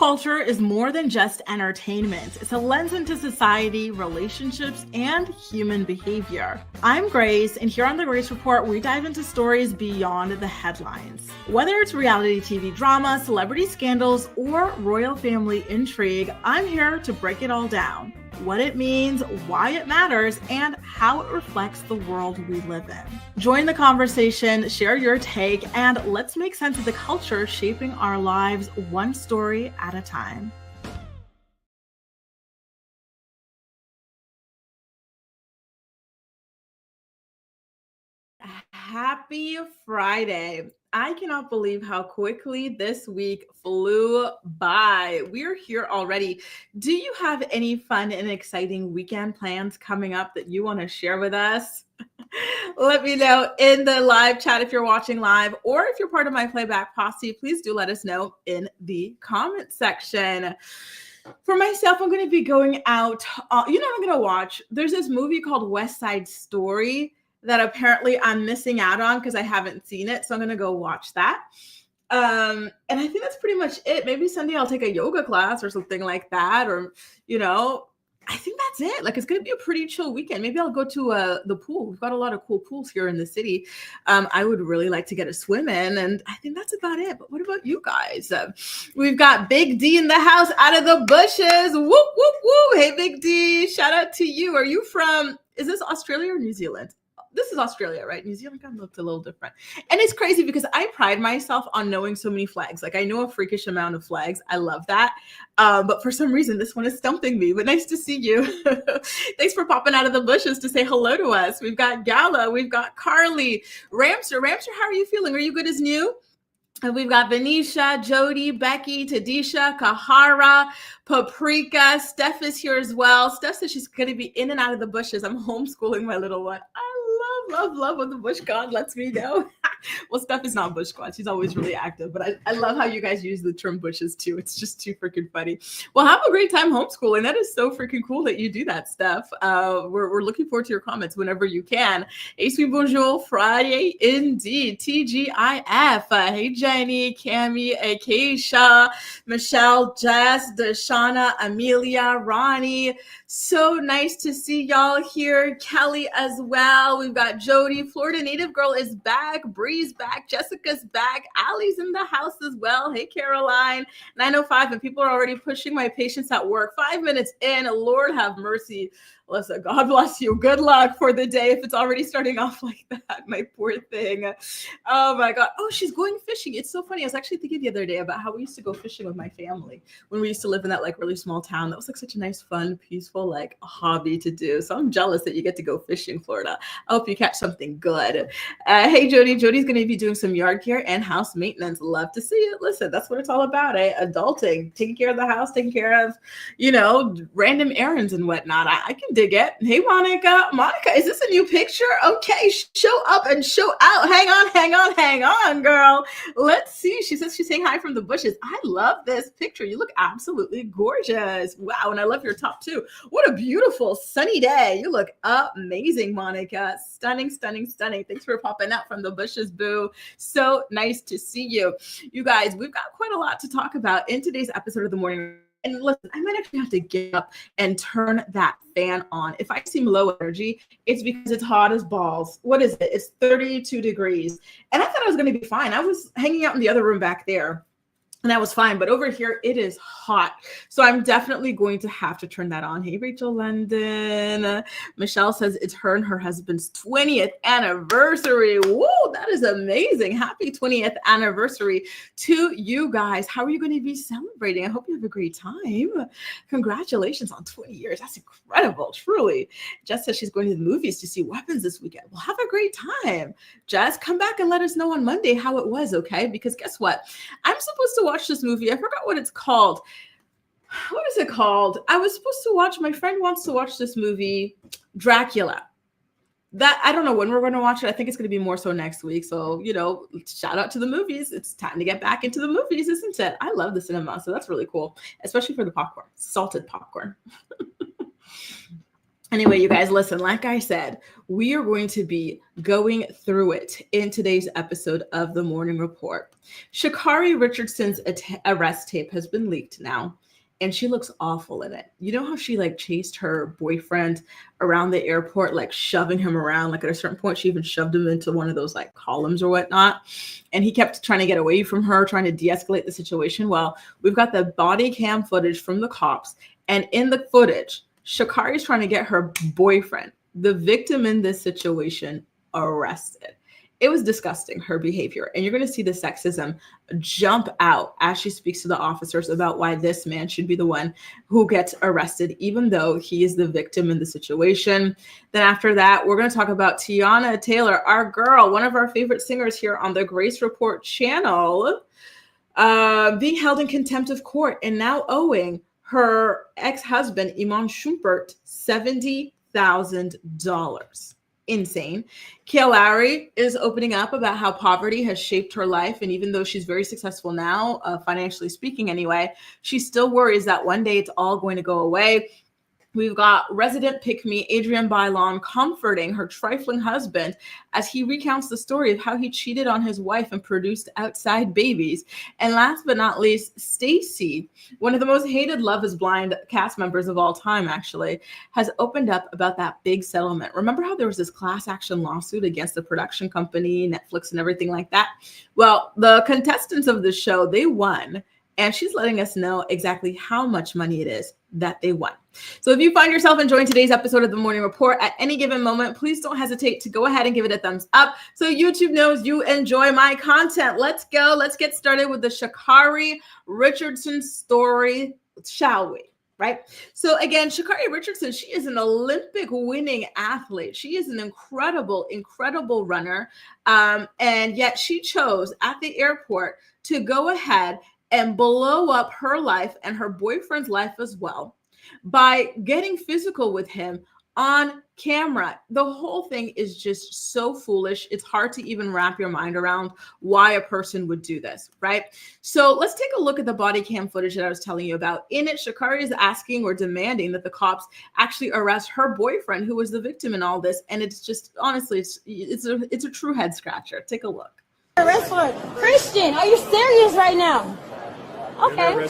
culture is more than just entertainment. It's a lens into society, relationships, and human behavior. I'm Grace, and here on The Grace Report, we dive into stories beyond the headlines. Whether it's reality TV drama, celebrity scandals, or royal family intrigue, I'm here to break it all down. What it means, why it matters, and how it reflects the world we live in. Join the conversation, share your take, and let's make sense of the culture shaping our lives one story at a time. Happy Friday. I cannot believe how quickly this week flew by. We're here already. Do you have any fun and exciting weekend plans coming up that you want to share with us? Let me know in the live chat if you're watching live, or if you're part of my playback posse, please do let us know in the comment section. For myself, I'm going to be going out. I'm going to watch. There's this movie called West Side Story that apparently I'm missing out on because I haven't seen it. So I'm going to go watch that. And I think that's pretty much it. Maybe Sunday I'll take a yoga class or something like that. Or, I think that's it. Like, it's going to be a pretty chill weekend. Maybe I'll go to the pool. We've got a lot of cool pools here in the city. I would really like to get a swim in, and I think that's about it. But what about you guys? We've got Big D in the house, out of the bushes. Whoop, whoop, whoop. Hey, Big D, shout out to you. Are you from, is this Australia or New Zealand? This is Australia, right? New Zealand kind of looked a little different. And it's crazy because I pride myself on knowing so many flags. Like, I know a freakish amount of flags. I love that. But for some reason, this one is stumping me. But nice to see you. Thanks for popping out of the bushes to say hello to us. We've got Gala. We've got Carly. Ramster, how are you feeling? Are you good as new? And we've got Venetia, Jody, Becky, Tadisha, Kahara, Paprika. Steph is here as well. Steph says she's going to be in and out of the bushes. I'm homeschooling my little one. I love when the bush god lets me know. Well, Steph is not bush squad. She's always really active. But I love how you guys use the term bushes too. It's just too freaking funny. Well, have a great time homeschooling. That is so freaking cool that you do that, Steph. We're looking forward to your comments whenever you can. Hey, sweet bonjour, Friday indeed. TGIF. Hey, Jenny, Cami, Acacia, Michelle, Jess, Deshauna, Amelia, Ronnie. So nice to see y'all here. Kelly as well. We've got Jody. Florida native girl is back. Bree's back. Jessica's back. Allie's in the house as well. Hey, Caroline. 9:05, and people are already pushing my patience at work. 5 minutes in. Lord have mercy. Listen, God bless you. Good luck for the day if it's already starting off like that. My poor thing. Oh, my God. Oh, she's going fishing. It's so funny. I was actually thinking the other day about how we used to go fishing with my family when we used to live in that, like, really small town. That was, like, such a nice, fun, peaceful, like, hobby to do. So I'm jealous that you get to go fishing, Florida. I hope you catch something good. Hey, Jody. Jody's going to be doing some yard care and house maintenance. Love to see it. Listen, that's what it's all about, eh? Adulting, taking care of the house, taking care of, random errands and whatnot. I can dig it. Hey, Monica. Monica, is this a new picture? Okay, show up and show out. Hang on, girl. Let's see. She says she's saying hi from the bushes. I love this picture. You look absolutely gorgeous. Wow, and I love your top too. What a beautiful sunny day. You look amazing, Monica. Stunning. Thanks for popping out from the bushes, boo. So nice to see you. You guys, we've got quite a lot to talk about in today's episode of The Morning. And listen, I might actually have to get up and turn that fan on. If I seem low energy, it's because it's hot as balls. What is it? It's 32 degrees. And I thought I was going to be fine. I was hanging out in the other room back there, and that was fine. But over here, it is hot. So I'm definitely going to have to turn that on. Hey, Rachel London. Michelle says it's her and her husband's 20th anniversary. Whoa, that is amazing. Happy 20th anniversary to you guys. How are you going to be celebrating? I hope you have a great time. Congratulations on 20 years. That's incredible, truly. Jess says she's going to the movies to see Weapons this weekend. Well, have a great time. Jess, come back and let us know on Monday how it was, okay? Because guess what? I'm supposed to watch this movie. I forgot what it's called. What is it called? I was supposed to watch, my friend wants to watch this movie, Dracula. That, I don't know when we're going to watch it. I think it's going to be more so next week. So, shout out to the movies. It's time to get back into the movies, isn't it? I love the cinema. So that's really cool, especially for the popcorn, salted popcorn. Anyway, you guys, listen, like I said, we are going to be going through it in today's episode of the Morning Report. Sha'carri Richardson's arrest tape has been leaked now, and she looks awful in it. You know how she like chased her boyfriend around the airport, like shoving him around? Like at a certain point, she even shoved him into one of those like columns or whatnot. And he kept trying to get away from her, trying to de-escalate the situation. Well, we've got the body cam footage from the cops, and in the footage, Sha'carri is trying to get her boyfriend, the victim in this situation, arrested. It was disgusting, her behavior. And you're going to see the sexism jump out as she speaks to the officers about why this man should be the one who gets arrested, even though he is the victim in the situation. Then after that, we're going to talk about Teyana Taylor, our girl, one of our favorite singers here on the Grace Report channel, being held in contempt of court and now owing her ex-husband, Iman Shumpert, $70,000. Insane. Kail Lowry is opening up about how poverty has shaped her life. And even though she's very successful now, financially speaking anyway, she still worries that one day it's all going to go away. We've got resident pick-me Adrienne Bailon comforting her trifling husband as he recounts the story of how he cheated on his wife and produced outside babies. And last but not least, Stacy, one of the most hated Love is Blind cast members of all time, actually, has opened up about that big settlement. Remember how there was this class action lawsuit against the production company, Netflix, and everything like that? Well, the contestants of the show, they won. And she's letting us know exactly how much money it is that they won. So if you find yourself enjoying today's episode of the Morning Report at any given moment, please don't hesitate to go ahead and give it a thumbs up so YouTube knows you enjoy my content. Let's go. Let's get started with the Sha'carri Richardson story, shall we? Right? So again, Sha'carri Richardson, she is an Olympic winning athlete. She is an incredible, incredible runner. And yet she chose at the airport to go ahead and blow up her life and her boyfriend's life as well by getting physical with him on camera. The whole thing is just so foolish. It's hard to even wrap your mind around why a person would do this, right? So let's take a look at the body cam footage that I was telling you about. In it, Sha'carri is asking or demanding that the cops actually arrest her boyfriend, who was the victim in all this. And it's just, honestly, it's a true head scratcher. Take a look. Arrest for Christian, are you serious right now? Okay.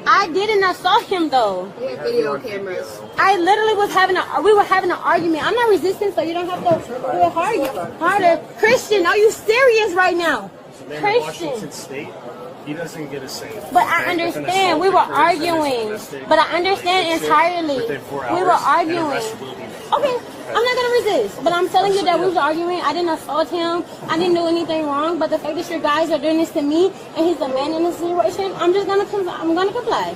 I didn't assault him though. We have video cameras. I literally was we were having an argument. I'm not resisting, so you don't have to do it harder. Christian, are you serious right now? Christian. Washington State, he doesn't get a say. But I understand. We were arguing. But I understand entirely. We were arguing. Okay, I'm not gonna resist, but I'm telling you that we was arguing. I didn't assault him. I didn't do anything wrong. But the fact that you guys are doing this to me, and he's the man in this situation, I'm gonna comply.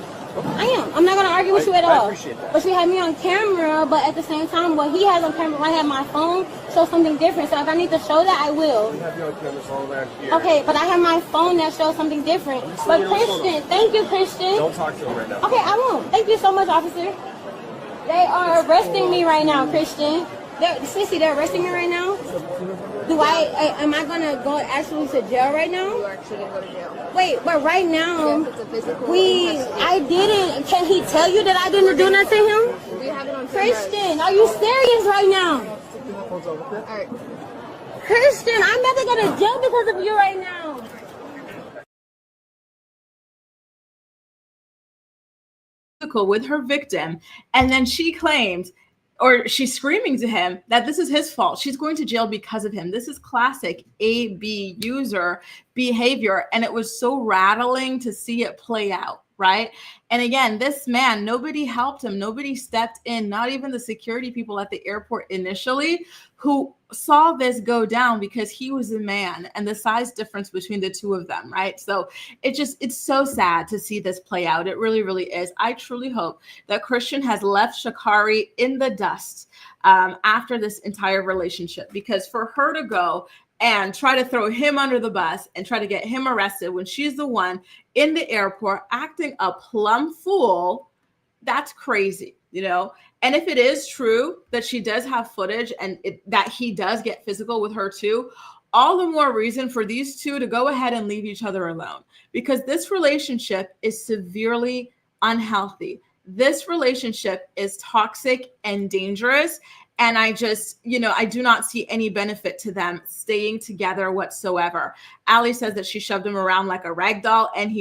I am. I'm not gonna argue with you at all. But you have me on camera. But at the same time, what he has on camera, I have my phone, shows something different. So if I need to show that, I will. We have you on camera all around here. Okay, but I have my phone that shows something different. But Christian, thank you, Christian. Don't talk to him right now. Okay, I won't. Thank you so much, officer. They are arresting me right now, Christian. Stacy, they're arresting me right now? Am I going to go actually to jail right now? You are actually going to go to jail. Wait, but right now, Yes, it's a physical I didn't. Can he tell you that I didn't do nothing to him? We have it on camera. Christian, are you serious right now? All right. Christian, I'm about to go to jail because of you right now. With her victim, and then she claimed, or she's screaming to him, that this is his fault. She's going to jail because of him. This is classic AB user behavior, and it was so rattling to see it play out, right? And again, this man, nobody helped him. Nobody stepped in, not even the security people at the airport initially, who saw this go down because he was a man and the size difference between the two of them, right? So it's so sad to see this play out. It really, really is. I truly hope that Christian has left Sha'carri in the dust after this entire relationship, because for her to go and try to throw him under the bus and try to get him arrested when she's the one in the airport acting a plumb fool, that's crazy, you know? And if it is true that she does have footage and that he does get physical with her too, all the more reason for these two to go ahead and leave each other alone, because this relationship is severely unhealthy. this relationship is toxic and dangerous. And I just, I do not see any benefit to them staying together whatsoever. Allie says that she shoved him around like a rag doll, and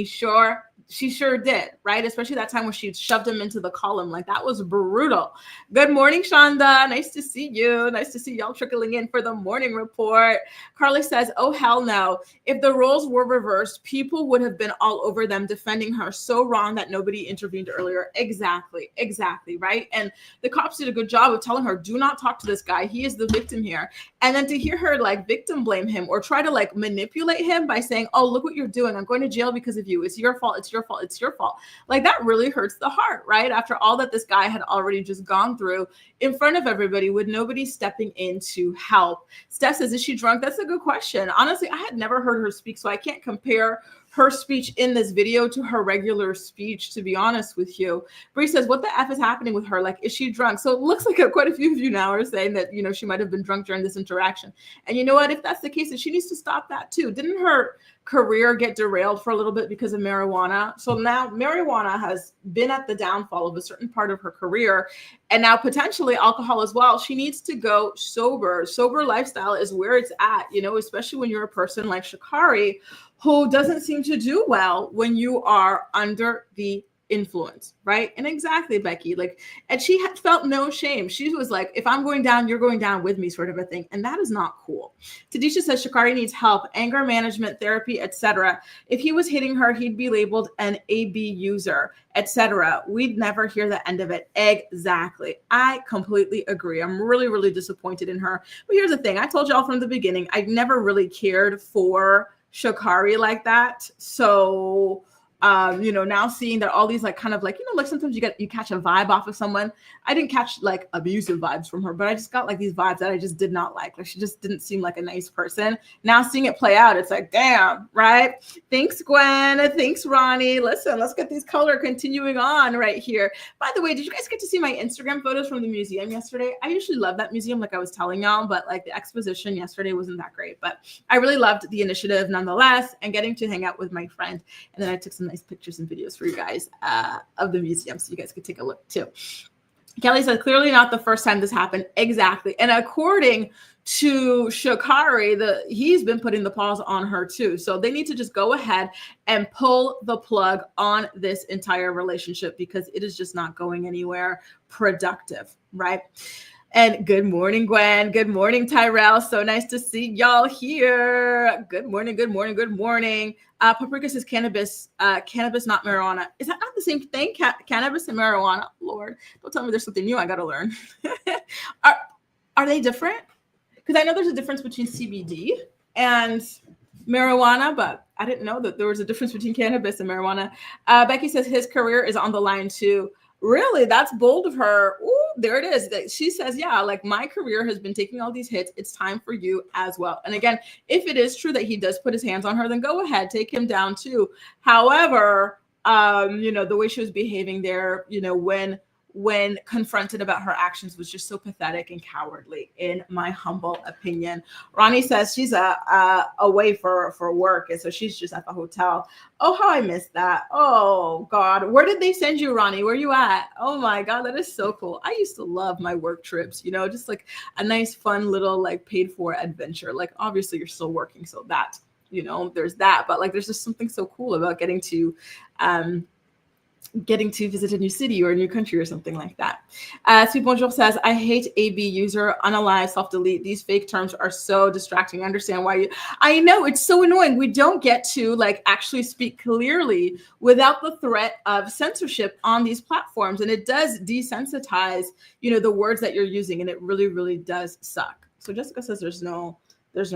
she sure did, right? Especially that time when she shoved him into the column. Like, that was brutal. Good morning, Shonda. Nice to see you. Nice to see y'all trickling in for the morning report. Carly says, oh, hell no. If the roles were reversed, people would have been all over them defending her. So wrong that nobody intervened earlier. Exactly, right? And the cops did a good job of telling her, do not talk to this guy. He is the victim here. And then to hear her like victim blame him or try to like manipulate him by saying, oh, look what you're doing. I'm going to jail because of you. It's your fault. It's your fault. It's your fault. Like, that really hurts the heart, right? After all that this guy had already just gone through in front of everybody with nobody stepping in to help. Steph says, is she drunk? That's a good question. Honestly, I had never heard her speak, so I can't compare her speech in this video to her regular speech, to be honest with you. Bree says, what the F is happening with her? Like, is she drunk? So it looks like quite a few of you now are saying that, she might have been drunk during this interaction. And you know what? If that's the case, then she needs to stop that too. Didn't her career get derailed for a little bit because of marijuana? So now marijuana has been at the downfall of a certain part of her career, and now potentially alcohol as well. She needs to go sober. Sober lifestyle is where it's at, especially when you're a person like Sha'carri, who doesn't seem to do well when you are under the influence, right? And exactly, Becky, like, and she had felt no shame. She was like, if I'm going down, you're going down with me, sort of a thing. And that is not cool. Tadisha says Sha'carri needs help, anger management, therapy, etc. If he was hitting her, he'd be labeled an AB user, etc. We'd never hear the end of it. Exactly. I completely agree. I'm really, really disappointed in her. But here's the thing. I told y'all from the beginning, I never really cared for Sha'carri like that. So now seeing that all these like kind of like, like sometimes you catch a vibe off of someone. I didn't catch like abusive vibes from her, but I just got like these vibes that I just did not like. Like, she just didn't seem like a nice person. Now seeing it play out, it's like, damn, right? Thanks, Gwen. Thanks, Ronnie. Listen, let's get these color continuing on right here. By the way, did you guys get to see my Instagram photos from the museum yesterday? I usually love that museum, like I was telling y'all, but like the exposition yesterday wasn't that great. But I really loved the initiative nonetheless, and getting to hang out with my friend. And then I took some nice pictures and videos for you guys of the museum, so you guys could take a look too. Kelly said, clearly not the first time this happened. Exactly. And according to Sha'carri, he's been putting the pause on her too. So they need to just go ahead and pull the plug on this entire relationship, because it is just not going anywhere productive, right? And good morning, Gwen. Good morning, Tyrell. So nice to see y'all here. Good morning, good morning, good morning. Paprika says cannabis, not marijuana. Is that not the same thing? Cannabis and marijuana? Lord, don't tell me there's something new I got to learn. Are they different? Because I know there's a difference between CBD and marijuana, but I didn't know that there was a difference between cannabis and marijuana. Becky says his career is on the line too. Really? That's bold of her. Ooh, there it is. She says, yeah, like, my career has been taking all these hits. It's time for you as well. And again, if it is true that he does put his hands on her, then go ahead, take him down too. However, the way she was behaving there, when confronted about her actions, was just so pathetic and cowardly, in my humble opinion. Ronnie says she's away for work, and so she's just at the hotel. Oh, how I missed that. Oh, God. Where did they send you, Ronnie? Where you at? Oh, my God. That is so cool. I used to love my work trips, just like a nice, fun little like paid for adventure. Like, obviously you're still working, so that, there's that. But like, there's just something so cool about getting to visit a new city or a new country or something like that. Sweet Bonjour says, I hate AB user, unalive, self-delete. These fake terms are so distracting. I understand why I know, it's so annoying. We don't get to like actually speak clearly without the threat of censorship on these platforms. And it does desensitize, the words that you're using. And it really, really does suck. So Jessica says there's no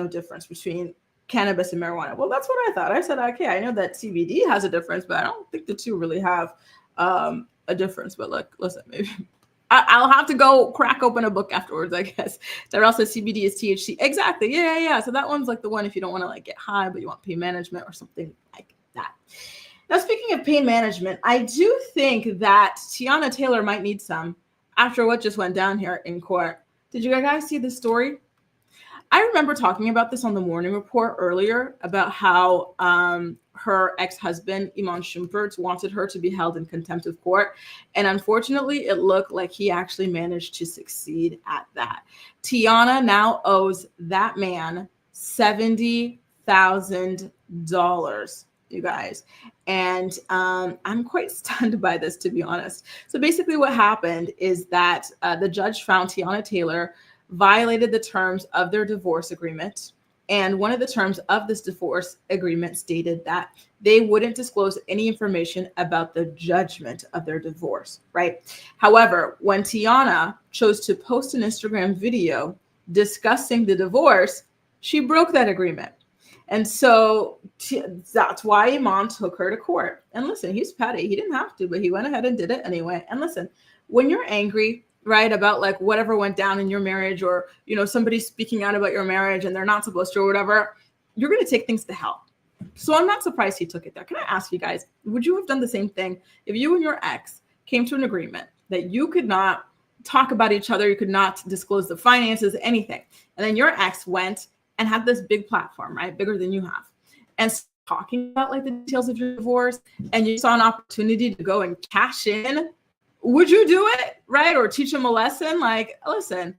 difference between cannabis and marijuana. Well, that's what I thought. I said, okay, I know that CBD has a difference, but I don't think the two really have a difference. But like, listen, maybe I'll have to go crack open a book afterwards, I guess. Tyrell says CBD is THC. Exactly. Yeah. So that one's like the one if you don't want to like get high, but you want pain management or something like that. Now, speaking of pain management, I do think that Teyana Taylor might need some after what just went down here in court. Did you guys see the story? I remember talking about this on the morning report earlier about how her ex-husband, Iman Shumpert, wanted her to be held in contempt of court. And unfortunately, it looked like he actually managed to succeed at that. Teyana now owes that man $70,000, you guys. And I'm quite stunned by this, to be honest. So basically what happened is that the judge found Teyana Taylor violated the terms of their divorce agreement. And one of the terms of this divorce agreement stated that they wouldn't disclose any information about the judgment of their divorce, right? However, when Teyana chose to post an Instagram video discussing the divorce, she broke that agreement. And so that's why Iman took her to court. And listen, he's petty. He didn't have to, but he went ahead and did it anyway. And listen, when you're angry, right, about like whatever went down in your marriage, or, you know, somebody speaking out about your marriage and they're not supposed to or whatever, you're going to take things to hell. So I'm not surprised he took it there. Can I ask you guys, would you have done the same thing if you and your ex came to an agreement that you could not talk about each other, you could not disclose the finances, anything, and then your ex went and had this big platform, right, bigger than you have, and talking about like the details of your divorce, and you saw an opportunity to go and cash in? Would you do it, right? Or teach him a lesson? Like, listen,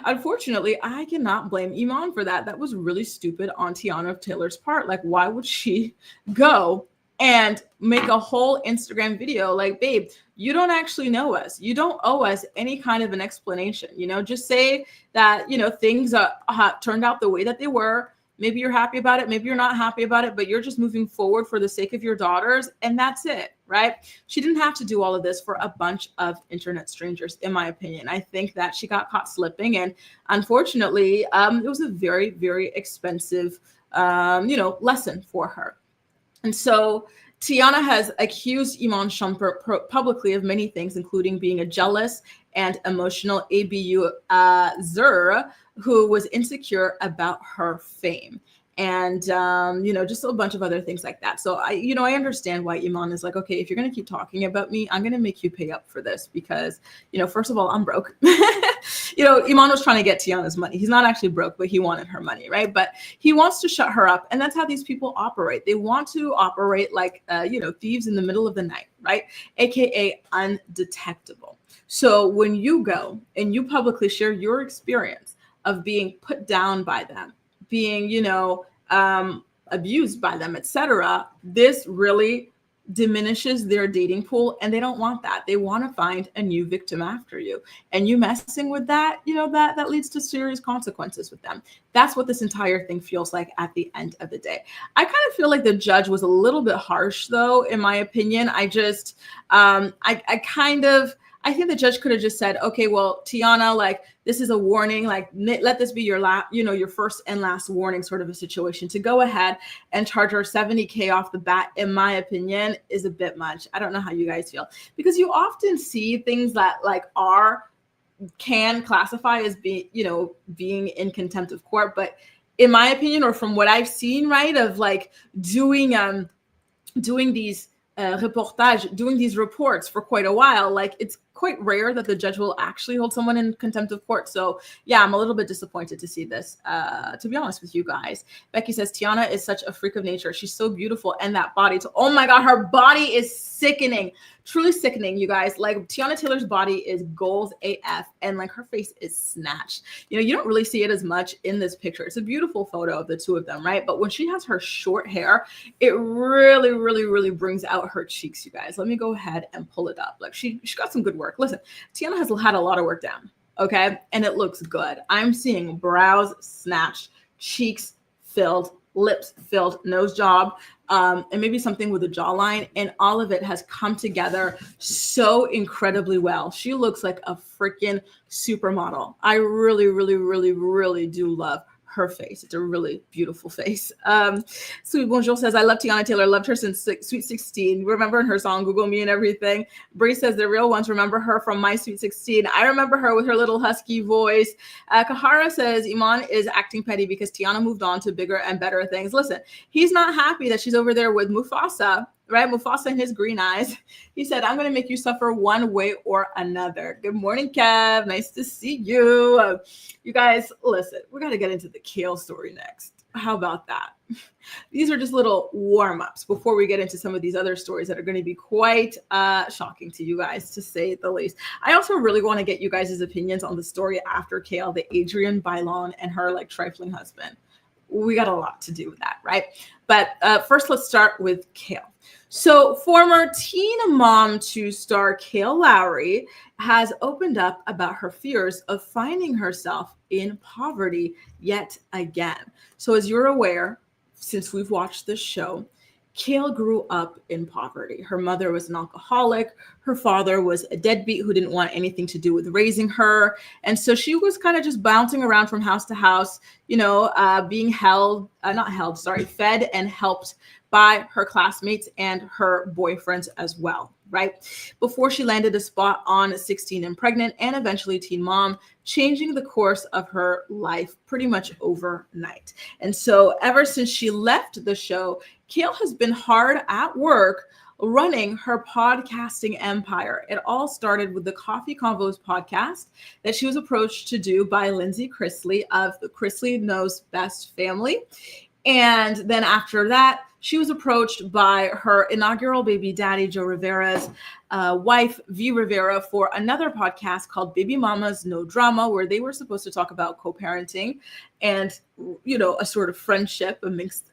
unfortunately, I cannot blame Iman for that. That was really stupid on Teyana Taylor's part. Like, why would she go and make a whole Instagram video like, babe, you don't actually know us. You don't owe us any kind of an explanation. You know, just say that, you know, things turned out the way that they were. Maybe you're happy about it. Maybe you're not happy about it, but you're just moving forward for the sake of your daughters. And that's it, right? She didn't have to do all of this for a bunch of internet strangers, in my opinion. I think that she got caught slipping. And unfortunately, it was a very, very expensive, lesson for her. And so Teyana has accused Iman Shumpert publicly of many things, including being a jealous and emotional abuser who was insecure about her fame. And, just a bunch of other things like that. So I understand why Iman is like, okay, if you're going to keep talking about me, I'm going to make you pay up for this because, first of all, I'm broke. Iman was trying to get Teyana's money. He's not actually broke, but he wanted her money, right? But he wants to shut her up. And that's how these people operate. They want to operate like, thieves in the middle of the night, right? AKA undetectable. So when you go and you publicly share your experience of being put down by them, being, abused by them, etc., this really diminishes their dating pool, and they don't want that. They want to find a new victim after you, and you messing with that, that leads to serious consequences with them. That's what this entire thing feels like at the end of the day. I kind of feel like the judge was a little bit harsh, though, in my opinion. I just, I think the judge could have just said, okay, well, Teyana, like, this is a warning, like, let this be your your first and last warning sort of a situation. To go ahead and charge her $70K off the bat, in my opinion, is a bit much. I don't know how you guys feel, because you often see things that like can classify as being in contempt of court. But in my opinion, or from what I've seen, right, of like doing these doing these reports for quite a while, like it's quite rare that the judge will actually hold someone in contempt of court. So yeah, I'm a little bit disappointed to see this, to be honest with you guys. Becky says, Teyana is such a freak of nature. She's so beautiful. And that body, oh my God, her body is sickening, truly sickening, you guys. Like Teyana Taylor's body is goals AF, and like her face is snatched. You don't really see it as much in this picture. It's a beautiful photo of the two of them, right? But when she has her short hair, it really, really, really brings out her cheeks, you guys. Let me go ahead and pull it up. Like she got some good work. Listen, Teyana has had a lot of work done, okay? And it looks good. I'm seeing brows snatched, cheeks filled, lips filled, nose job, and maybe something with a jawline, and all of it has come together so incredibly well. She looks like a freaking supermodel. I really, really, really, really do love her face. It's a really beautiful face. Sweet Bonjour says, I love Teyana Taylor. Loved her since Sweet 16. Remember her song, Google Me and everything. Bree says, the real ones remember her from My Sweet 16. I remember her with her little husky voice. Kahara says, Iman is acting petty because Teyana moved on to bigger and better things. Listen, he's not happy that she's over there with Mufasa, right? Mufasa and his green eyes. He said, I'm going to make you suffer one way or another. Good morning, Kev. Nice to see you. You guys, listen, we got to get into the Kail story next. How about that? These are just little warm-ups before we get into some of these other stories that are going to be quite shocking to you guys, to say the least. I also really want to get you guys' opinions on the story after Kail, the Adrienne Bailon and her like trifling husband. We got a lot to do with that, right? But first, let's start with Kail. So former teen mom to star Kail Lowry has opened up about her fears of finding herself in poverty yet again. So as you're aware, since we've watched this show, Kail grew up in poverty. Her mother was an alcoholic. Her father was a deadbeat who didn't want anything to do with raising her. And so she was kind of just bouncing around from house to house, being fed and helped by her classmates and her boyfriends as well, right? Before she landed a spot on 16 and Pregnant and eventually Teen Mom, changing the course of her life pretty much overnight. And so ever since she left the show, Kail has been hard at work running her podcasting empire. It all started with the Coffee Convos podcast that she was approached to do by Lindsay Chrisley of the Chrisley Knows Best family. And then after that, she was approached by her inaugural baby daddy, Joe Rivera's wife, V Rivera, for another podcast called Baby Mama's No Drama, where they were supposed to talk about co-parenting and, a sort of friendship amidst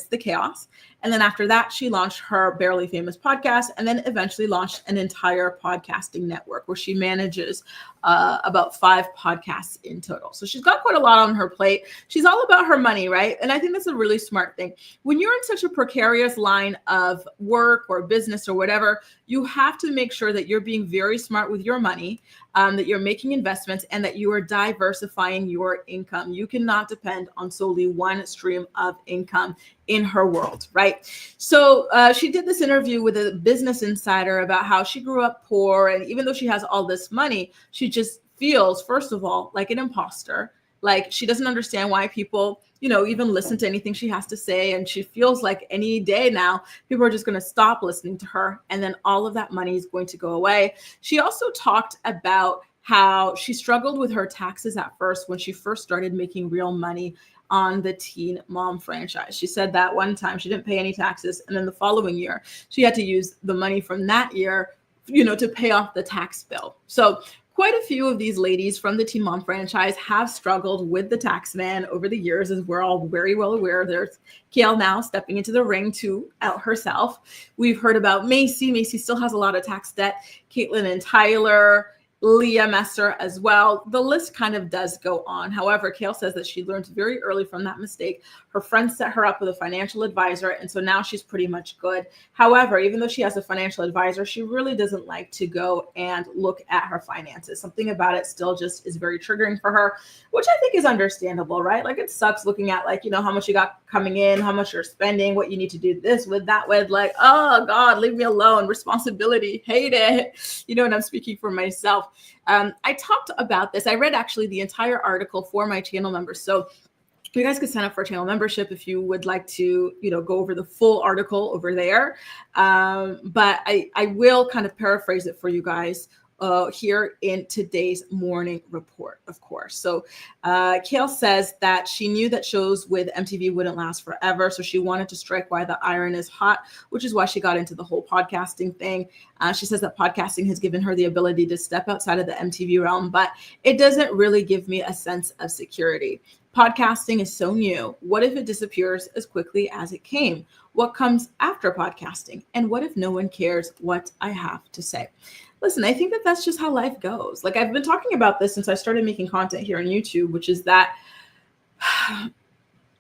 the chaos. And then after that, she launched her Barely Famous podcast and then eventually launched an entire podcasting network where she manages about 5 podcasts in total. So she's got quite a lot on her plate. She's all about her money, right? And I think that's a really smart thing. When you're in such a precarious line of work or business or whatever, you have to make sure that you're being very smart with your money, that you're making investments, and that you are diversifying your income. You cannot depend on solely one stream of income in her world, right? So she did this interview with a Business Insider about how she grew up poor, and even though she has all this money, she just feels, first of all, like an imposter. Like she doesn't understand why people, even listen to anything she has to say. And she feels like any day now, people are just going to stop listening to her. And then all of that money is going to go away. She also talked about how she struggled with her taxes at first when she first started making real money on the Teen Mom franchise. She said that one time she didn't pay any taxes. And then the following year, she had to use the money from that year, to pay off the tax bill. So quite a few of these ladies from the Teen Mom franchise have struggled with the tax man over the years, as we're all very well aware. There's Kail now stepping into the ring to out herself. We've heard about Macy. Macy still has a lot of tax debt. Caitlin and Tyler, Leah Messer as well. The list kind of does go on. However, Kail says that she learned very early from that mistake. Her friends set her up with a financial advisor, and so now she's pretty much good. However, even though she has a financial advisor, she really doesn't like to go and look at her finances. Something about it still just is very triggering for her, which I think is understandable, right? Like it sucks looking at how much you got coming in, how much you're spending, what you need to do this with, that with, like, oh God, leave me alone. Responsibility, hate it. And I'm speaking for myself. I talked about this. I read actually the entire article for my channel members. So you guys could sign up for a channel membership if you would like to, go over the full article over there. But I will kind of paraphrase it for you guys here in today's morning report, of course. So Kail says that she knew that shows with MTV wouldn't last forever. So she wanted to strike while the iron is hot, which is why she got into the whole podcasting thing. She says that podcasting has given her the ability to step outside of the MTV realm, but it doesn't really give me a sense of security. Podcasting is so new. What if it disappears as quickly as it came? What comes after podcasting? And what if no one cares what I have to say? Listen, I think that that's just how life goes. Like I've been talking about this since I started making content here on YouTube, which is that,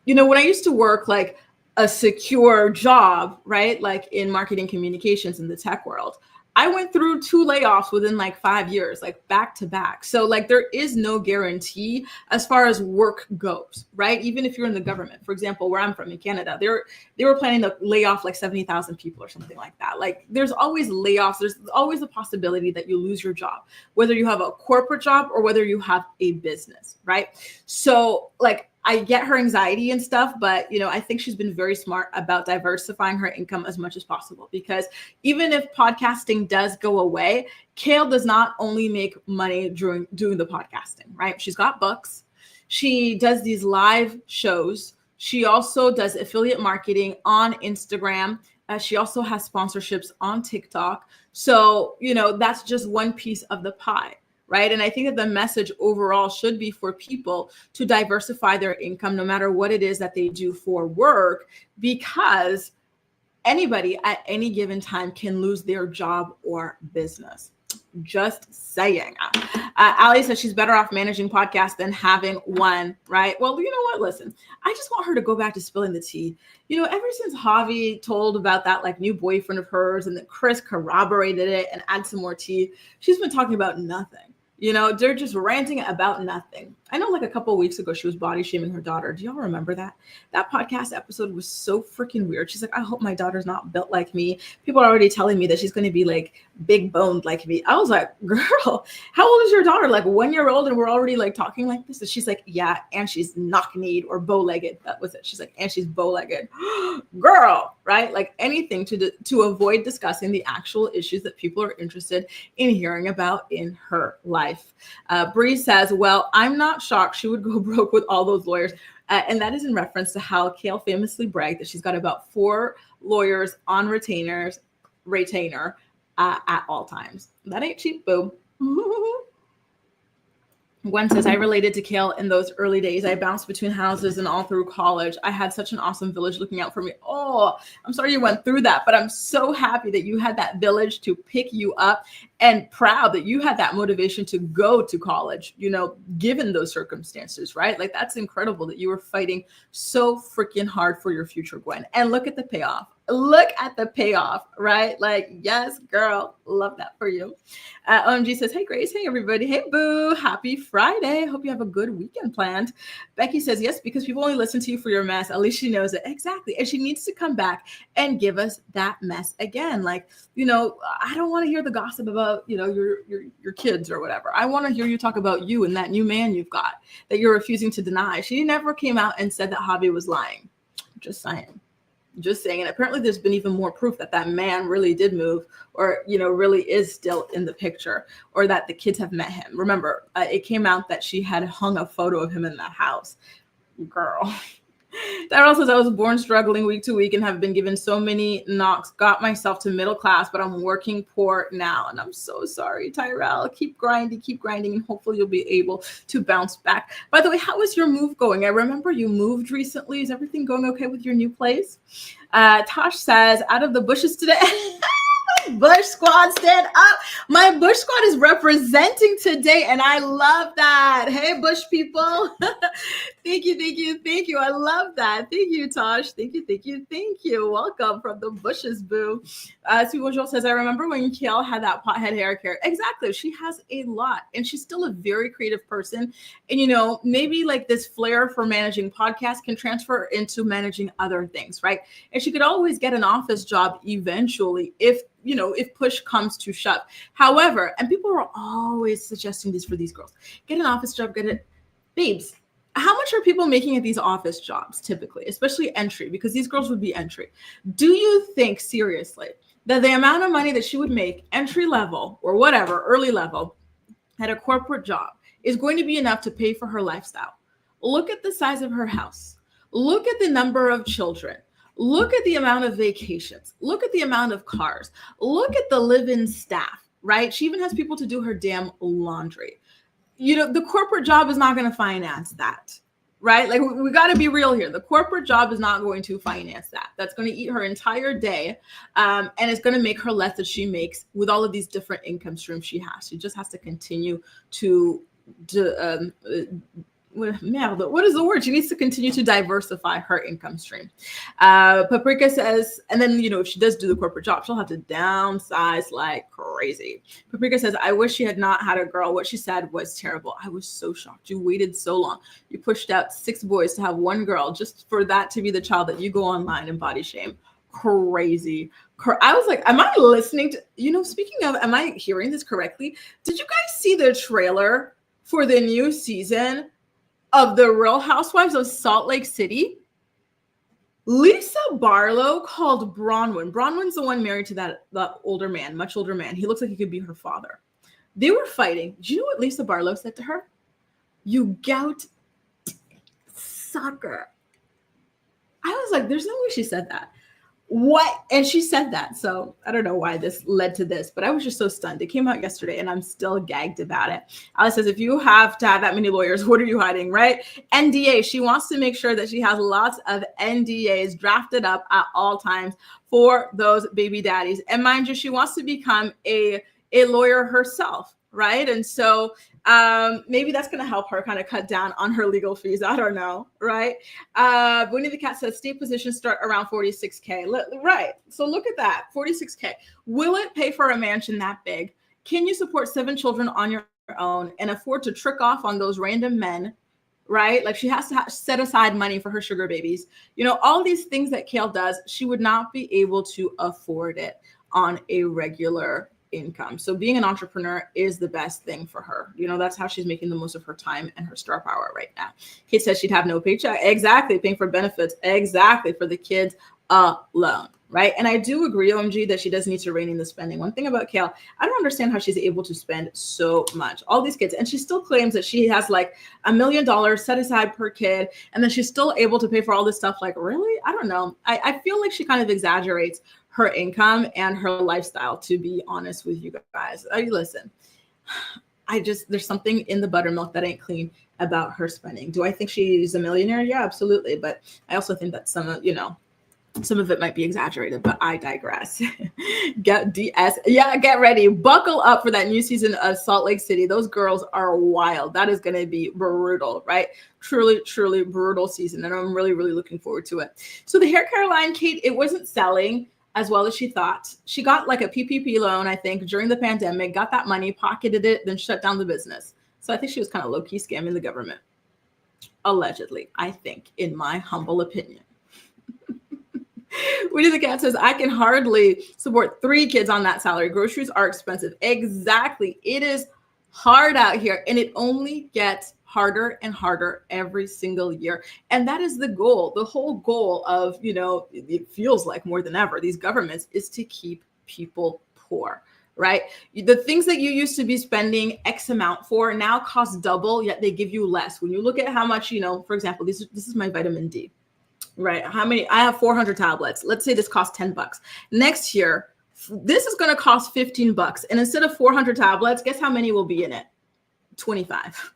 when I used to work like a secure job, right? Like in marketing communications in the tech world, I went through 2 layoffs within like 5 years, like back to back. So like there is no guarantee as far as work goes, right? Even if you're in the government, for example, where I'm from in Canada, they were planning to lay off like 70,000 people or something like that. Like there's always layoffs. There's always a possibility that you lose your job, whether you have a corporate job or whether you have a business, right? So like I get her anxiety and stuff, but I think she's been very smart about diversifying her income as much as possible, because even if podcasting does go away, Kail does not only make money during doing the podcasting, right? She's got books. She does these live shows. She also does affiliate marketing on Instagram. She also has sponsorships on TikTok. So, that's just one piece of the pie, right? And I think that the message overall should be for people to diversify their income, no matter what it is that they do for work, because anybody at any given time can lose their job or business. Just saying. Ali says she's better off managing podcasts than having one, right? Well, you know what? Listen, I just want her to go back to spilling the tea. Ever since Javi told about that new boyfriend of hers, and then Chris corroborated it and add some more tea, she's been talking about nothing. They're just ranting about nothing. I know a couple of weeks ago, she was body shaming her daughter. Do y'all remember that? That podcast episode was so freaking weird. She's like, I hope my daughter's not built like me. People are already telling me that she's going to be big boned like me. I was like, girl, how old is your daughter? 1 year old, and we're already talking like this? And she's like, yeah, and she's knock-kneed or bow-legged. That was it. She's like, and she's bow-legged. Girl, right? Anything to avoid discussing the actual issues that people are interested in hearing about in her life. Bree says, well, I'm not shocked she would go broke with all those lawyers. And that is in reference to how Kail famously bragged that she's got about 4 lawyers on retainer at all times. That ain't cheap, boo. Gwen says, I related to Kail in those early days. I bounced between houses and all through college. I had such an awesome village looking out for me. Oh, I'm sorry you went through that, but I'm so happy that you had that village to pick you up, and proud that you had that motivation to go to college, given those circumstances, right? That's incredible that you were fighting so freaking hard for your future, Gwen. And look at the payoff. Look at the payoff, right? Yes, girl, love that for you. OMG says, hey, Grace. Hey, everybody. Hey, boo. Happy Friday. Hope you have a good weekend planned. Becky says, yes, because people only listen to you for your mess. At least she knows it. Exactly. And she needs to come back and give us that mess again. I don't want to hear the gossip about, your kids or whatever. I want to hear you talk about you and that new man you've got that you're refusing to deny. She never came out and said that Javi was lying. Just saying. And apparently there's been even more proof that man really did move, or, really is still in the picture, or that the kids have met him. Remember, it came out that she had hung a photo of him in that house. Girl. Tyrell says, I was born struggling week to week and have been given so many knocks, got myself to middle class, but I'm working poor now. And I'm so sorry, Tyrell. Keep grinding, and hopefully you'll be able to bounce back. By the way, how is your move going? I remember you moved recently. Is everything going okay with your new place? Tosh says, out of the bushes today. Bush Squad, stand up. My Bush Squad is representing today, and I love that. Hey, Bush people. Thank you. I love that. Thank you, Tosh. Thank you. Welcome from the bushes, boo. Sue says, I remember when Kail had that pothead hair care. Exactly. She has a lot, and she's still a very creative person. And, maybe this flair for managing podcasts can transfer into managing other things, right? And she could always get an office job eventually if push comes to shove. However, and people are always suggesting this for these girls, get an office job, babes. How much are people making at these office jobs typically, especially entry, because these girls would be entry? Do you think seriously that the amount of money that she would make entry level or whatever, early level at a corporate job is going to be enough to pay for her lifestyle? Look at the size of her house. Look at the number of children. Look at the amount of vacations. Look at the amount of cars. Look at the live-in staff, right? She even has people to do her damn laundry. The corporate job is not going to finance that, right? We got to be real here. The corporate job is not going to finance that. That's going to eat her entire day. And it's going to make her less than she makes with all of these different income streams she has. She just has to continue to what is the word? She needs to continue to diversify her income stream. Paprika says, and then, if she does do the corporate job, she'll have to downsize like crazy. Paprika says, I wish she had not had a girl. What she said was terrible. I was so shocked. You waited so long. You pushed out 6 boys to have 1 girl just for that to be the child that you go online and body shame. Crazy. I was like, am I listening to, speaking of, am I hearing this correctly? Did you guys see the trailer for the new season of The Real Housewives of Salt Lake City? Lisa Barlow called Bronwyn. Bronwyn's the one married to that older man, much older man. He looks like he could be her father. They were fighting. Do you know what Lisa Barlow said to her? You gout sucker. I was like, there's no way she said that. What? And she said that. So I don't know why this led to this, but I was just so stunned. It came out yesterday and I'm still gagged about it. Alice says, if you have to have that many lawyers, what are you hiding, right? NDA. She wants to make sure that she has lots of NDAs drafted up at all times for those baby daddies. And mind you, she wants to become a lawyer herself, right? And so maybe that's going to help her kind of cut down on her legal fees. I don't know, right? Winnie the Cat says state positions start around 46K. Right. So look at that, 46K. Will it pay for a mansion that big? Can you support 7 children on your own and afford to trick off on those random men? Right? Like she has to set aside money for her sugar babies. You know, all these things that Kail does, she would not be able to afford it on a regular income. So being an entrepreneur is the best thing for her. You know, that's how she's making the most of her time and her star power right now. Kate says she'd have no paycheck. Exactly. Paying for benefits. Exactly. For the kids alone. Right. And I do agree, OMG, that she does need to rein in the spending. One thing about Kail, I don't understand how she's able to spend so much. All these kids. And she still claims that she has like $1 million set aside per kid. And then she's still able to pay for all this stuff. Like, really? I don't know. I feel like she kind of exaggerates her income and her lifestyle, to be honest with you guys. Listen, there's something in the buttermilk that ain't clean about her spending. Do I think she's a millionaire? Yeah, absolutely. But I also think that some of it might be exaggerated, but I digress. Get ready. Buckle up for that new season of Salt Lake City. Those girls are wild. That is going to be brutal, right? Truly, truly brutal season. And I'm really, really looking forward to it. So the hair care line, Kate, it wasn't selling as well as she thought. She got like a PPP loan, I think, during the pandemic, got that money, pocketed it, then shut down the business. So I think she was kind of low-key scamming the government. Allegedly, I think, in my humble opinion. Winnie the Cat says, I can hardly support 3 kids on that salary. Groceries are expensive. Exactly. It is hard out here, and it only gets harder and harder every single year. And that is the goal. The whole goal of, it feels like more than ever, these governments is to keep people poor, right? The things that you used to be spending X amount for now cost double, yet they give you less. When you look at how much, for example, this is my vitamin D, right? How many? I have 400 tablets. Let's say this costs $10. Next year, this is going to cost $15. And instead of 400 tablets, guess how many will be in it? 25.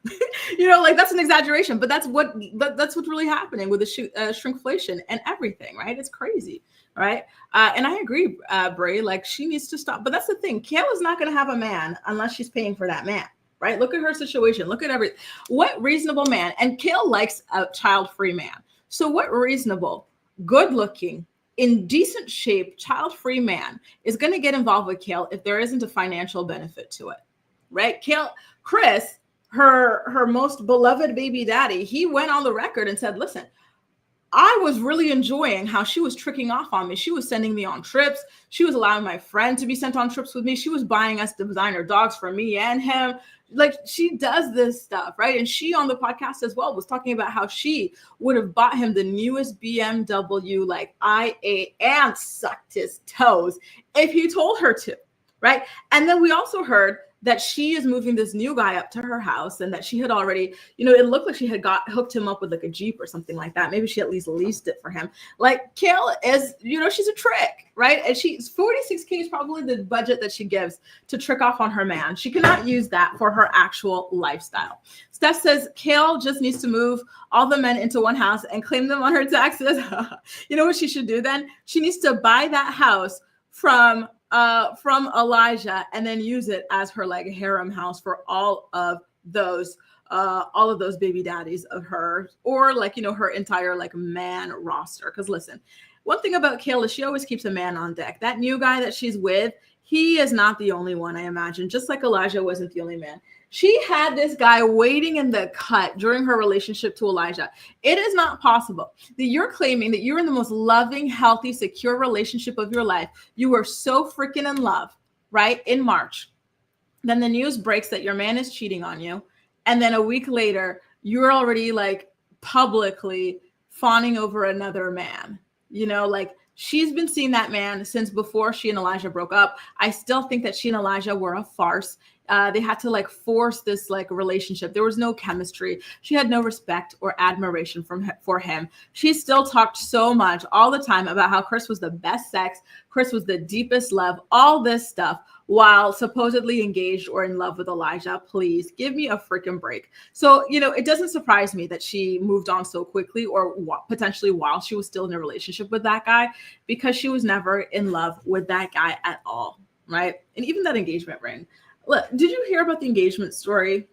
That's an exaggeration, but that's what's really happening with the shrinkflation and everything, right? It's crazy, right? And I agree, Bray, like she needs to stop. But that's the thing. Kail is not going to have a man unless she's paying for that man, right? Look at her situation. Look at what reasonable man, and Kail likes a child-free man. So what reasonable, good-looking, in decent shape, child-free man is going to get involved with Kail if there isn't a financial benefit to it, right? Chris, her most beloved baby daddy, he went on the record and said, listen, I was really enjoying how she was tricking off on me. She was sending me on trips. She was allowing my friend to be sent on trips with me. She was buying us designer dogs for me and him. Like, she does this stuff, right? And she on the podcast as well was talking about how she would have bought him the newest BMW, like IA, and sucked his toes if he told her to, right? And then we also heard that she is moving this new guy up to her house, and that she had already, it looked like she had hooked him up with like a Jeep or something like that. Maybe she at least leased it for him. Like, Kail is, she's a trick, right? And she's 46K is probably the budget that she gives to trick off on her man. She cannot use that for her actual lifestyle. Steph says Kail just needs to move all the men into one house and claim them on her taxes. You know what she should do then? She needs to buy that house from Elijah and then use it as her like harem house for all of those baby daddies of her, or like, her entire like man roster. Because listen, one thing about Kail is she always keeps a man on deck. That new guy that she's with, he is not the only one, I imagine, just like Elijah wasn't the only man. She had this guy waiting in the cut during her relationship to Elijah. It is not possible that you're claiming that you're in the most loving, healthy, secure relationship of your life. You were so freaking in love, right? In March. Then the news breaks that your man is cheating on you. And then a week later, you're already like publicly fawning over another man. She's been seeing that man since before she and Elijah broke up. I still think that she and Elijah were a farce. They had to like force this like relationship. There was no chemistry. She had no respect or admiration for him. She still talked so much all the time about how Chris was the best sex, Chris was the deepest love, all this stuff, while supposedly engaged or in love with Elijah. Please give me a freaking break. So, it doesn't surprise me that she moved on so quickly, or potentially while she was still in a relationship with that guy, because she was never in love with that guy at all, right? And even that engagement ring. Look, did you hear about the engagement story?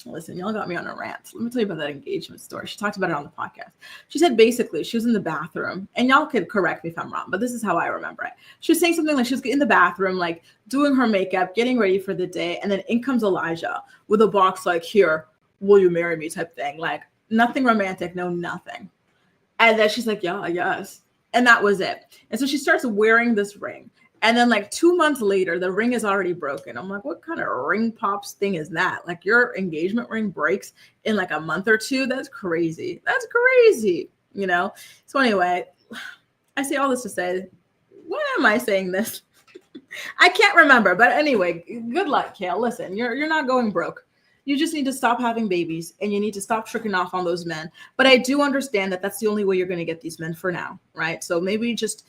Listen, y'all got me on a rant. Let me tell you about that engagement story. She talked about it on the podcast. She said basically she was in the bathroom, and y'all could correct me if I'm wrong, but this is how I remember it. She was saying something like she was in the bathroom, like doing her makeup, getting ready for the day, and then in comes Elijah with a box like, here, will you marry me type thing. Like nothing romantic, no nothing. And then she's like, yeah, I guess. And that was it. And so she starts wearing this ring. And then like 2 months later, the ring is already broken. I'm like, what kind of ring pops thing is that? Like your engagement ring breaks in like a month or two? That's crazy. That's crazy, So anyway, I say all this to say, why am I saying this? I can't remember. But anyway, good luck, Kail. Listen, you're not going broke. You just need to stop having babies, and you need to stop tricking off on those men. But I do understand that that's the only way you're going to get these men for now, right? So maybe just,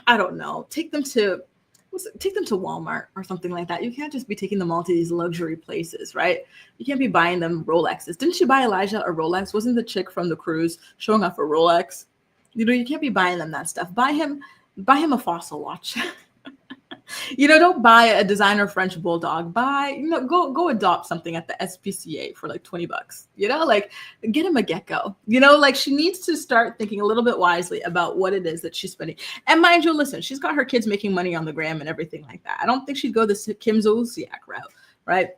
I don't know, take them to Walmart or something like that. You can't just be taking them all to these luxury places, right? You can't be buying them Rolexes. Didn't you buy Elijah a Rolex? Wasn't the chick from the cruise showing off a Rolex? You can't be buying them that stuff. Buy him a Fossil watch. Don't buy a designer French bulldog. Go adopt something at the SPCA for like $20. Like get him a gecko. Like she needs to start thinking a little bit wisely about what it is that she's spending. And mind you, listen, she's got her kids making money on the gram and everything like that. I don't think she'd go this Kim Zolciak route, right?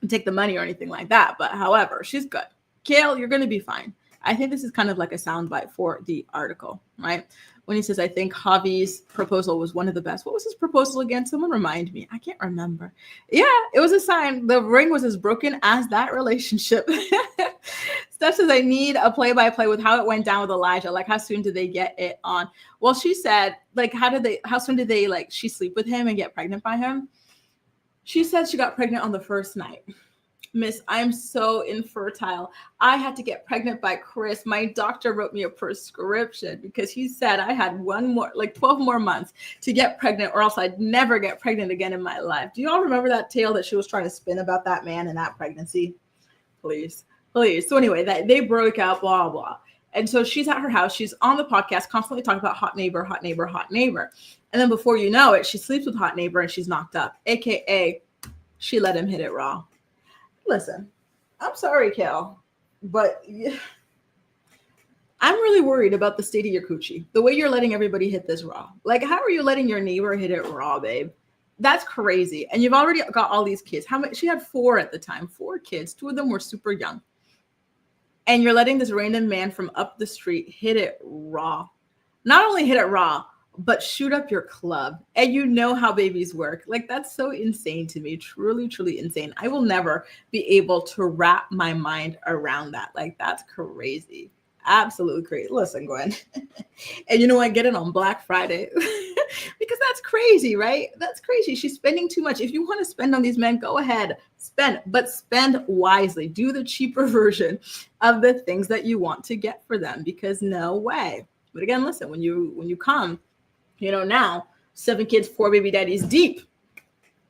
And take the money or anything like that. But however, she's good. Kail, you're going to be fine. I think this is kind of like a soundbite for the article, right? When he says, I think Javi's proposal was one of the best. What was his proposal again? Someone remind me. I can't remember. Yeah, it was a sign. The ring was as broken as that relationship. Steph says, I need a play-by-play with how it went down with Elijah. Like, how soon did they get it on? Well, she said, like, how soon did they, like, she sleep with him and get pregnant by him? She said she got pregnant on the first night. Miss, I'm so infertile. I had to get pregnant by Chris. My doctor wrote me a prescription because he said I had 12 more months to get pregnant, or else I'd never get pregnant again in my life. Do you all remember that tale that she was trying to spin about that man and that pregnancy? Please. So anyway, that they broke up, blah, blah. And so she's at her house. She's on the podcast, constantly talking about hot neighbor, hot neighbor, hot neighbor. And then before you know it, she sleeps with hot neighbor and she's knocked up, AKA she let him hit it raw. Listen, I'm sorry, Kail, but I'm really worried about the state of your coochie. The way you're letting everybody hit this raw. Like, how are you letting your neighbor hit it raw, babe? That's crazy. And you've already got all these kids. How many? She had 4 at the time, 4 kids. 2 of them were super young. And you're letting this random man from up the street hit it raw. Not only hit it raw, but shoot up your club. And you know how babies work. Like, that's so insane to me. Truly, truly insane. I will never be able to wrap my mind around that. Like, that's crazy. Absolutely crazy. Listen, Gwen. And you know what? Get it on Black Friday. Because that's crazy, right? That's crazy. She's spending too much. If you want to spend on these men, go ahead. Spend, but spend wisely. Do the cheaper version of the things that you want to get for them, because no way. But again, listen, when you come, now 7 kids, 4 baby daddies deep,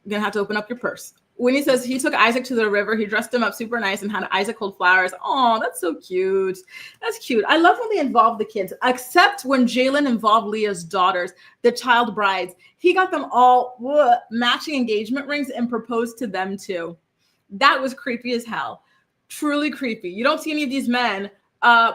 you're going to have to open up your purse. When he says he took Isaac to the river, he dressed him up super nice and had Isaac hold flowers. Oh, that's so cute. That's cute. I love when they involve the kids, except when Jalen involved Leah's daughters, the child brides. He got them all matching engagement rings and proposed to them too. That was creepy as hell. Truly creepy. You don't see any of these men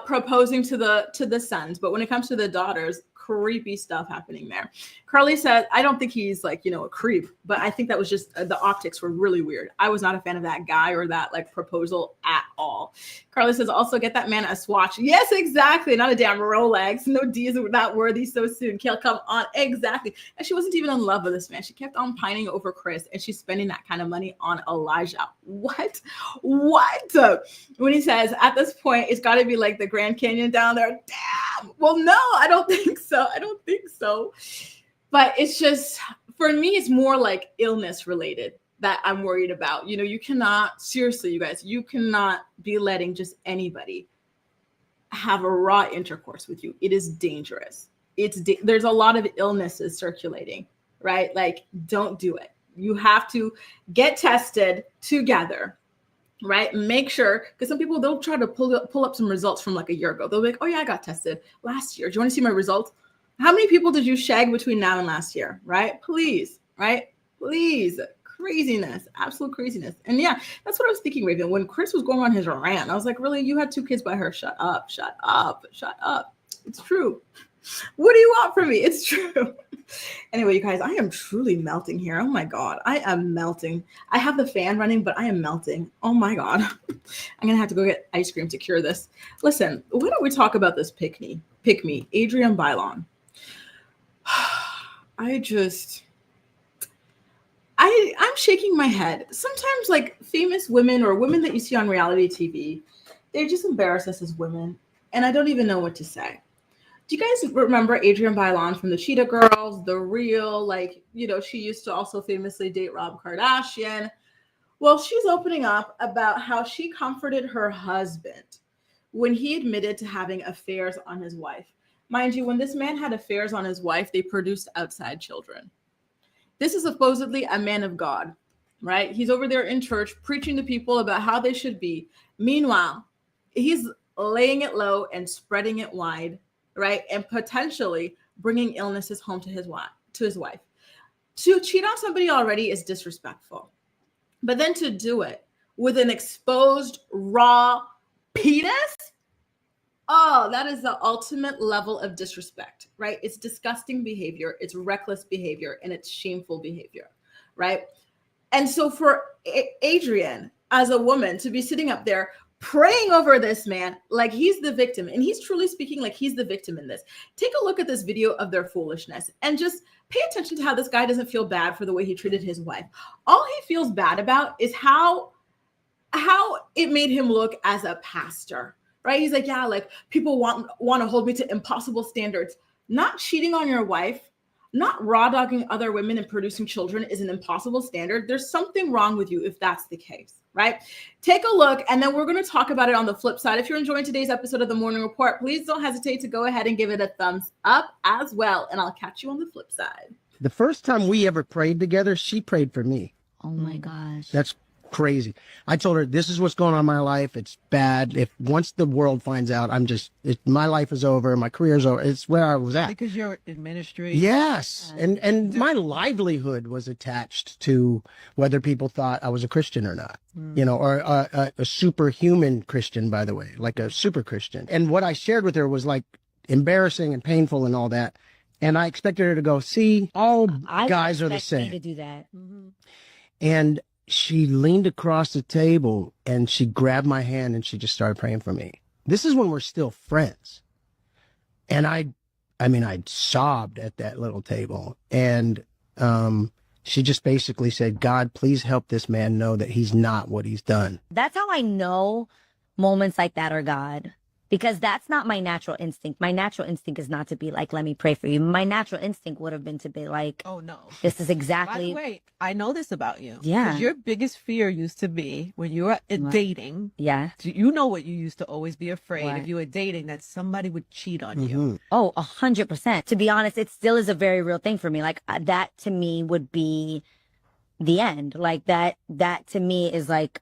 proposing to the sons, but when it comes to the daughters, creepy stuff happening there. Carly said, I don't think he's a creep, but I think that was just the optics were really weird. I was not a fan of that guy or that proposal at all. Carly says, also get that man a Swatch. Yes, exactly. Not a damn Rolex. No D's are not worthy so soon. Kail, come on. Exactly. And she wasn't even in love with this man. She kept on pining over Chris, and she's spending that kind of money on Elijah. What? When he says, at this point, it's got to be like the Grand Canyon down there. Damn. Well, no, I don't think so. But it's just, for me, it's more like illness related. that I'm worried about. You know, you cannot, seriously, you guys, you cannot be letting just anybody have a raw intercourse with you. It is dangerous. There's a lot of illnesses circulating, right? Like, don't do it. You have to get tested together, right? Make sure, because some people, they'll try to pull up some results from like a year ago. They'll be like, oh yeah, I got tested last year. Do you want to see my results? How many people did you shag between now and last year, right? Please, right? Please. Craziness, absolute craziness. And yeah, that's what I was thinking, Raven. When Chris was going on his rant, I was like, really? You had 2 kids by her? Shut up, shut up, shut up. It's true. What do you want from me? It's true. Anyway, you guys, I am truly melting here. Oh my God, I am melting. I have the fan running, but I am melting. Oh my God. I'm going to have to go get ice cream to cure this. Listen, why don't we talk about this pick me, Adrienne Bailon. I'm shaking my head. Sometimes, like, famous women or women that you see on reality TV, they just embarrass us as women, and I don't even know what to say. Do you guys remember Adrienne Bailon from the Cheetah Girls, The Real? Like, you know, she used to also famously date Rob Kardashian. Well, she's opening up about how she comforted her husband when he admitted to having affairs on his wife. Mind you, when this man had affairs on his wife, they produced outside children. This is supposedly a man of God, right? He's over there in church preaching to people about how they should be. Meanwhile, he's laying it low and spreading it wide, right? And potentially bringing illnesses home to his wife. To cheat on somebody already is disrespectful. But then to do it with an exposed, raw penis, oh, that is the ultimate level of disrespect, right? It's disgusting behavior, it's reckless behavior, and it's shameful behavior, right? And so for Adrienne, as a woman, to be sitting up there praying over this man like he's the victim, and he's truly speaking like he's the victim in this. Take a look at this video of their foolishness and just pay attention to how this guy doesn't feel bad for the way he treated his wife. All he feels bad about is how it made him look as a pastor. Right? He's like, yeah, like people want to hold me to impossible standards. Not cheating on your wife, not raw dogging other women and producing children is an impossible standard. There's something wrong with you if that's the case, right? Take a look, and then we're going to talk about it on the flip side. If you're enjoying today's episode of The Morning Report, please don't hesitate to go ahead and give it a thumbs up as well, and I'll catch you on the flip side. The first time we ever prayed together, she prayed for me. Oh my gosh. That's crazy. I told her, this is what's going on in my life. It's bad. If once the world finds out, my life is over. My career's over. It's where I was at. Because you're in ministry. Yes. And my livelihood was attached to whether people thought I was a Christian or not, you know, or a superhuman Christian, by the way, like a super Christian. And what I shared with her was like embarrassing and painful and all that. And I expected her to go, see, all guys are the same. To do that. Mm-hmm. And she leaned across the table and she grabbed my hand and she just started praying for me. This is when we're still friends. And I sobbed at that little table. And she just basically said, God, please help this man know that he's not what he's done. That's how I know moments like that are God. Because that's not my natural instinct. My natural instinct is not to be like, let me pray for you. My natural instinct would have been to be like, oh no, this is exactly. By the way, I know this about you. Yeah. Because your biggest fear used to be when you were dating. Yeah. You know what you used to always be afraid What? if you were dating, that somebody would cheat on you. Oh, 100%. To be honest, it still is a very real thing for me. Like that to me would be the end. Like that to me is like,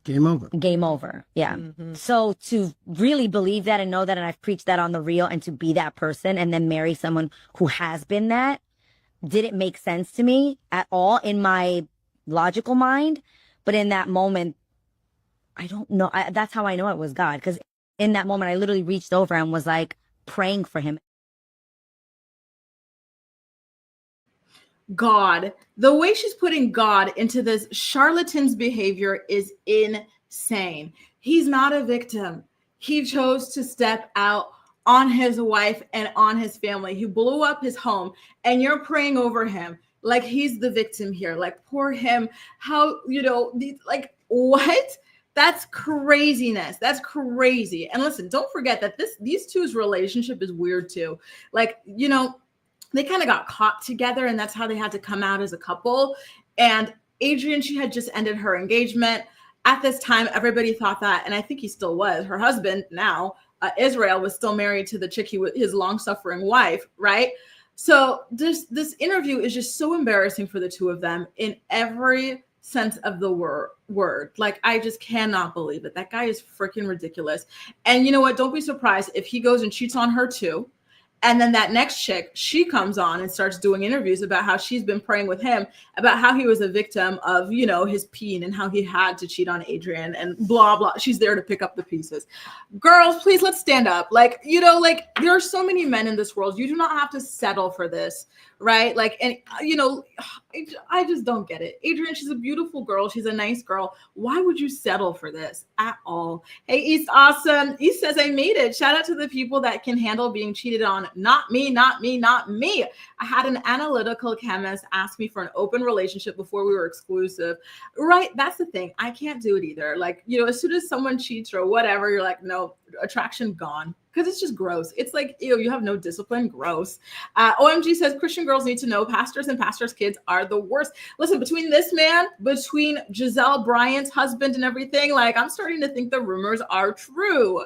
Game over. game over. Yeah. Mm-hmm. So to really believe that and know that, and I've preached that on The Real, and to be that person and then marry someone who has been that, didn't make sense to me at all in my logical mind. But in that moment, I don't know. That's how I know it was God. Because in that moment, I literally reached over and was like praying for him. God, the way she's putting God into this charlatan's behavior is insane. He's not a victim. He chose to step out on his wife and on his family. He blew up his home, and you're praying over him like he's the victim here. Like, poor him. How, like, what? That's craziness. That's crazy. And listen, don't forget that these two's relationship is weird too. Like, they kind of got caught together, and that's how they had to come out as a couple. And Adrienne, she had just ended her engagement. At this time, everybody thought that, and I think he still was, her husband now, Israel, was still married to the chick, his long-suffering wife, right? So this interview is just so embarrassing for the two of them in every sense of the word. Like, I just cannot believe it. That guy is freaking ridiculous. And you know what? Don't be surprised if he goes and cheats on her too. And then that next chick, she comes on and starts doing interviews about how she's been praying with him, about how he was a victim of, you know, his peen and how he had to cheat on Adrienne and blah, blah. She's there to pick up the pieces. Girls, please, let's stand up. Like, you know, like, there are so many men in this world. You do not have to settle for this, right? Like, and, you know, I just don't get it. Adrienne, she's a beautiful girl. She's a nice girl. Why would you settle for this at all? Hey, East Awesome. East says, I made it. Shout out to the people that can handle being cheated on. Not me, not me, not me. I had an analytical chemist ask me for an open relationship before we were exclusive. Right? That's the thing. I can't do it either. Like, you know, as soon as someone cheats or whatever, you're like, no, attraction gone. Because it's just gross. It's like, ew, you have no discipline. Gross. OMG says Christian girls need to know pastors and pastors' kids are the worst. Listen, between this man, between Giselle Bryant's husband and everything, like, I'm starting to think the rumors are true.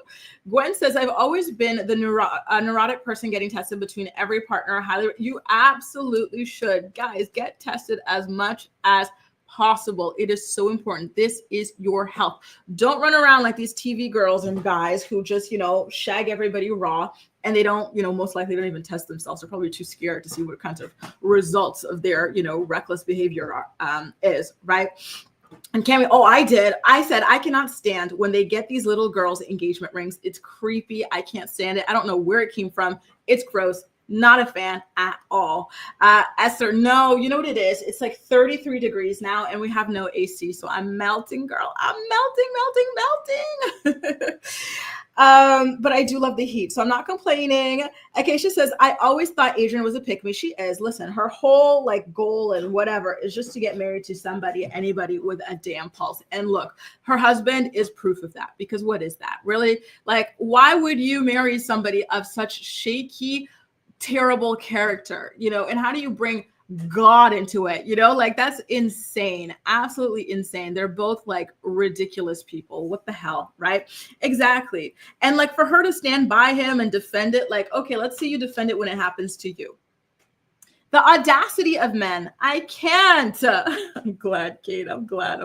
Gwen says, I've always been the neurotic person getting tested between every partner. You absolutely should. Guys, get tested as much as possible. It is so important. This is your health. Don't run around like these TV girls and guys who just, you know, shag everybody raw, and they don't, you know, most likely don't even test themselves. They're probably too scared to see what kinds of results of their, you know, reckless behavior is, right? And Cammy, I said, I cannot stand when they get these little girls' engagement rings. It's creepy. I can't stand it. I don't know where it came from. It's gross. Not a fan at all. Esther, no, you know what it is? It's like 33 degrees now and we have no AC. So I'm melting, girl. I'm melting. But I do love the heat. So I'm not complaining. Acacia says, I always thought Adrienne was a pick-me. She is. Listen, her whole like goal and whatever is just to get married to somebody, anybody with a damn pulse. And look, her husband is proof of that, because what is that? Really? Like, why would you marry somebody of such shaky, terrible character, you know? And how do you bring God into it? You know, like, that's insane. Absolutely insane. They're both like ridiculous people. What the hell, right? Exactly. And like, for her to stand by him and defend it, like, okay, let's see you defend it when it happens to you. The audacity of men. I can't. I'm glad, Kate. I'm glad.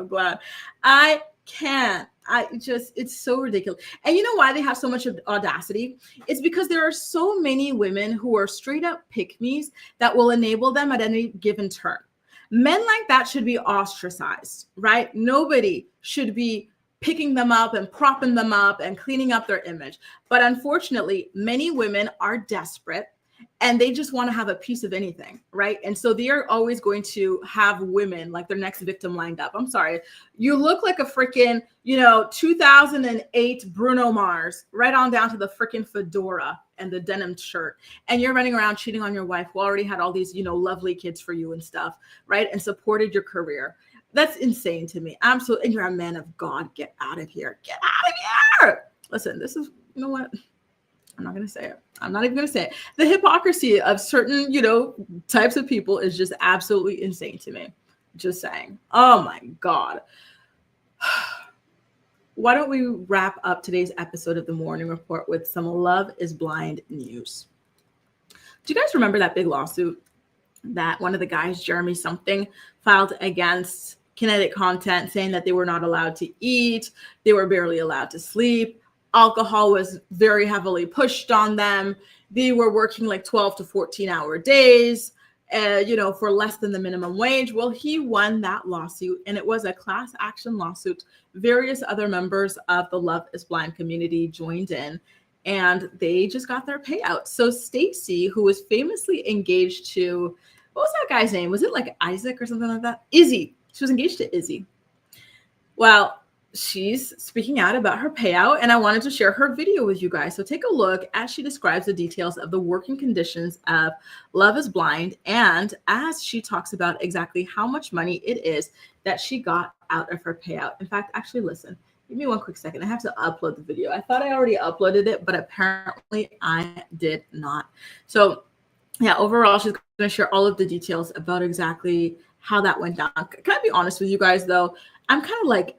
I can't. It's so ridiculous. And you know why they have so much audacity? It's because there are so many women who are straight up pick-me's that will enable them at any given turn. Men like that should be ostracized, right? Nobody should be picking them up and propping them up and cleaning up their image. But unfortunately, many women are desperate and they just want to have a piece of anything, right? And so they are always going to have women like their next victim lined up. I'm sorry. You look like a freaking, you know, 2008 Bruno Mars, right on down to the freaking fedora and the denim shirt. And you're running around cheating on your wife who already had all these, you know, lovely kids for you and stuff, right? And supported your career. That's insane to me. Absolutely. And you're a man of God. Get out of here. Get out of here. Listen, this is, you know what? I'm not going to say it. I'm not even going to say it. The hypocrisy of certain, you know, types of people is just absolutely insane to me. Just saying. Oh my God. Why don't we wrap up today's episode of the Morning Report with some Love is Blind news? Do you guys remember that big lawsuit that one of the guys, Jeremy something, filed against Kinetic Content, saying that they were not allowed to eat, they were barely allowed to sleep, alcohol was very heavily pushed on them, they were working like 12 to 14-hour days, you know, for less than the minimum wage? Well, he won that lawsuit, and it was a class action lawsuit. Various other members of the Love is Blind community joined in, and they just got their payout. So Stacy, who was famously engaged to, what was that guy's name? Was it like Isaac or something like that? Izzy. She was engaged to Izzy. Well, she's speaking out about her payout, and I wanted to share her video with you guys. So take a look as she describes the details of the working conditions of Love is Blind, and as she talks about exactly how much money it is that she got out of her payout. In fact, actually, listen, give me one quick second. I have to upload the video. I thought I already uploaded it, but apparently I did not. So yeah, overall, she's going to share all of the details about exactly how that went down. Can I be honest with you guys though? I'm kind of like,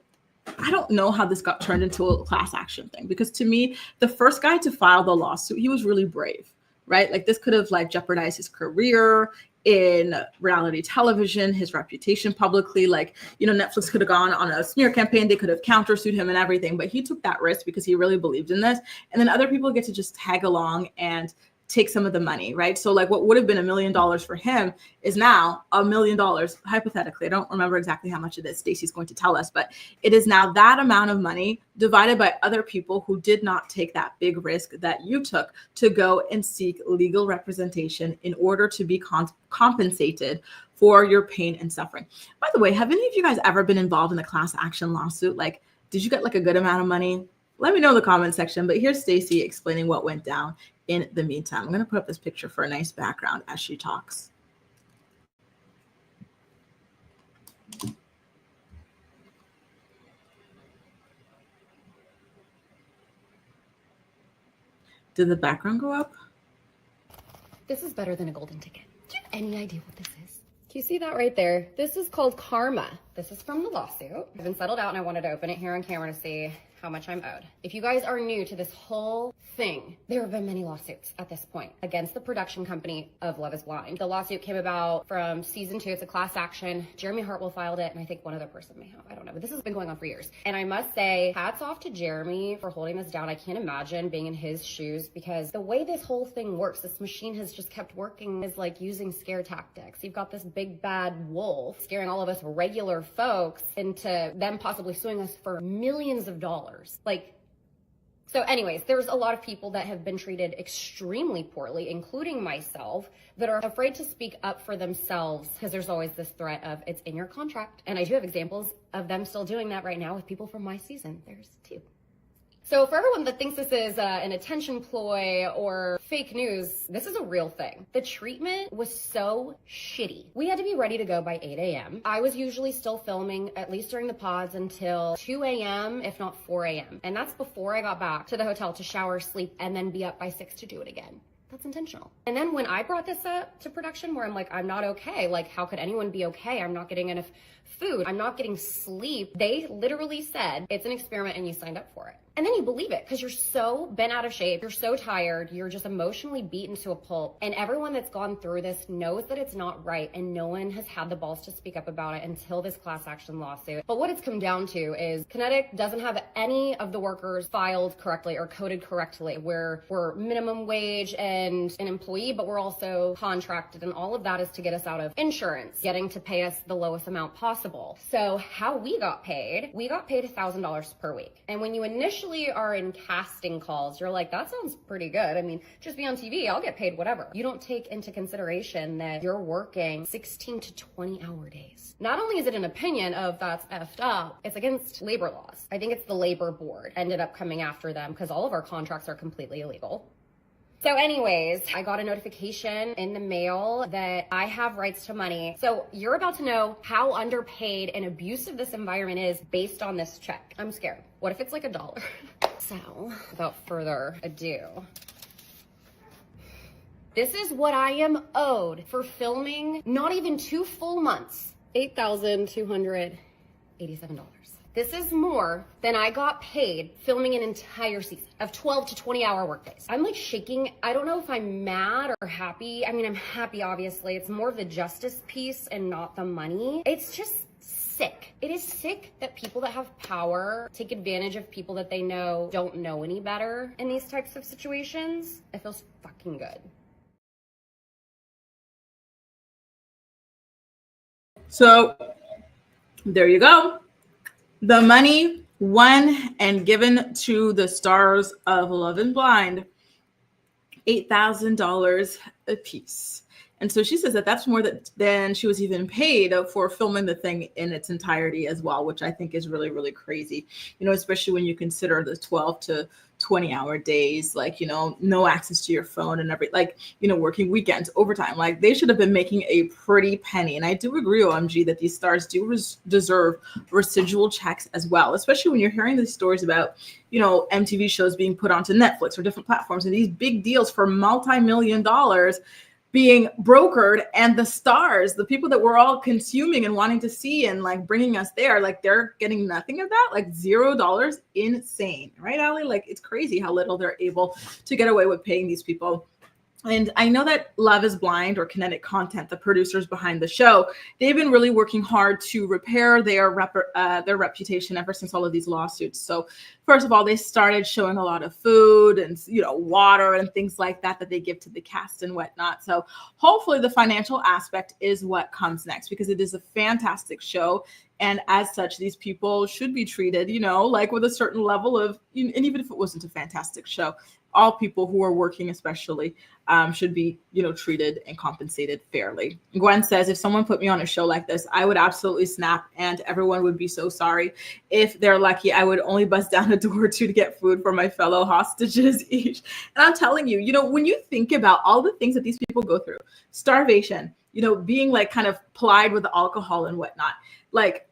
I don't know how this got turned into a class action thing, because to me, the first guy to file the lawsuit, he was really brave, right? Like this could have like jeopardized his career in reality television, his reputation publicly. Like, you know, Netflix could have gone on a smear campaign. They could have countersued him and everything, but he took that risk because he really believed in this. And then other people get to just tag along and take some of the money, right? So like what would have been $1 million for him is now $1 million, hypothetically. I don't remember exactly how much it is. Stacy's going to tell us, but it is now that amount of money divided by other people who did not take that big risk that you took to go and seek legal representation in order to be compensated for your pain and suffering. By the way, have any of you guys ever been involved in a class action lawsuit? Like, did you get like a good amount of money? Let me know in the comment section, but here's Stacy explaining what went down in the meantime. I'm going to put up this picture for a nice background as she talks. Did the background go up? This is better than a golden ticket. Do you have any idea what this is? Do you see that right there? This is called karma. This is from the lawsuit. I've been settled out and I wanted to open it here on camera to see how much I'm owed. If you guys are new to this whole thing, there have been many lawsuits at this point against the production company of Love is Blind. The lawsuit came about from season 2. It's a class action. Jeremy Hartwell filed it, and I think one other person may have. I don't know, but this has been going on for years. And I must say, hats off to Jeremy for holding this down. I can't imagine being in his shoes, because the way this whole thing works, this machine has just kept working, is like using scare tactics. You've got this big bad wolf scaring all of us regular folks into them possibly suing us for millions of dollars. So anyways, there's a lot of people that have been treated extremely poorly, including myself, that are afraid to speak up for themselves because there's always this threat of it's in your contract. And I do have examples of them still doing that right now with people from my season. There's 2. So for everyone that thinks this is an attention ploy or fake news, this is a real thing. The treatment was so shitty. We had to be ready to go by 8 a.m. I was usually still filming, at least during the pods, until 2 a.m., if not 4 a.m. And that's before I got back to the hotel to shower, sleep, and then be up by 6 to do it again. That's intentional. And then when I brought this up to production, where I'm like, I'm not okay. Like, how could anyone be okay? I'm not getting enough food. I'm not getting sleep. They literally said, it's an experiment and you signed up for it. And then you believe it because you're so bent out of shape. You're so tired. You're just emotionally beaten to a pulp. And everyone that's gone through this knows that it's not right. And no one has had the balls to speak up about it until this class action lawsuit. But what it's come down to is Kinetic doesn't have any of the workers filed correctly or coded correctly. We're minimum wage and an employee, but we're also contracted. And all of that is to get us out of insurance, getting to pay us the lowest amount possible. So how we got paid $1,000 per week. And when you initially are in casting calls, you're like, that sounds pretty good. I mean, just be on TV, I'll get paid whatever. You don't take into consideration that you're working 16 to 20 hour days. Not only is it an opinion of that's effed up, it's against labor laws. I think it's the labor board ended up coming after them because all of our contracts are completely illegal. So anyways, I got a notification in the mail that I have rights to money. So you're about to know how underpaid and abusive this environment is based on this check. I'm scared. What if it's like $1? So without further ado, this is what I am owed for filming not even 2 full months. $8,287. This is more than I got paid filming an entire season of 12 to 20 hour workdays. I'm like shaking. I don't know if I'm mad or happy. I mean, I'm happy, obviously. It's more of the justice piece and not the money. It's just sick. It is sick that people that have power take advantage of people that they know don't know any better in these types of situations. It feels fucking good. So there you go. The money won and given to the stars of Love and Blind, $8,000 a piece. And so she says that that's more than she was even paid for filming the thing in its entirety as well, which I think is really, really crazy, you know, especially when you consider the 12 to 20 hour days, like, you know, no access to your phone and working weekends, overtime. Like, they should have been making a pretty penny. And I do agree, OMG, that these stars do deserve residual checks as well, especially when you're hearing these stories about, you know, MTV shows being put onto Netflix or different platforms and these big deals for multi-million dollars being brokered, and the stars, the people that we're all consuming and wanting to see and like bringing us there, like they're getting nothing of that, like $0. Insane, right, Allie? Like it's crazy how little they're able to get away with paying these people. And I know that Love is Blind, or Kinetic Content, the producers behind the show, they've been really working hard to repair their reputation ever since all of these lawsuits. So first of all, they started showing a lot of food and, you know, water and things like that that they give to the cast and whatnot. So hopefully the financial aspect is what comes next, because it is a fantastic show. And as such, these people should be treated, you know, like with a certain level of, and even if it wasn't a fantastic show, all people who are working especially should be, you know, treated and compensated fairly. Gwen says, if someone put me on a show like this, I would absolutely snap and everyone would be so sorry. If they're lucky, I would only bust down a door or two to get food for my fellow hostages each. And I'm telling you, you know, when you think about all the things that these people go through, starvation, you know, being like kind of plied with alcohol and whatnot, like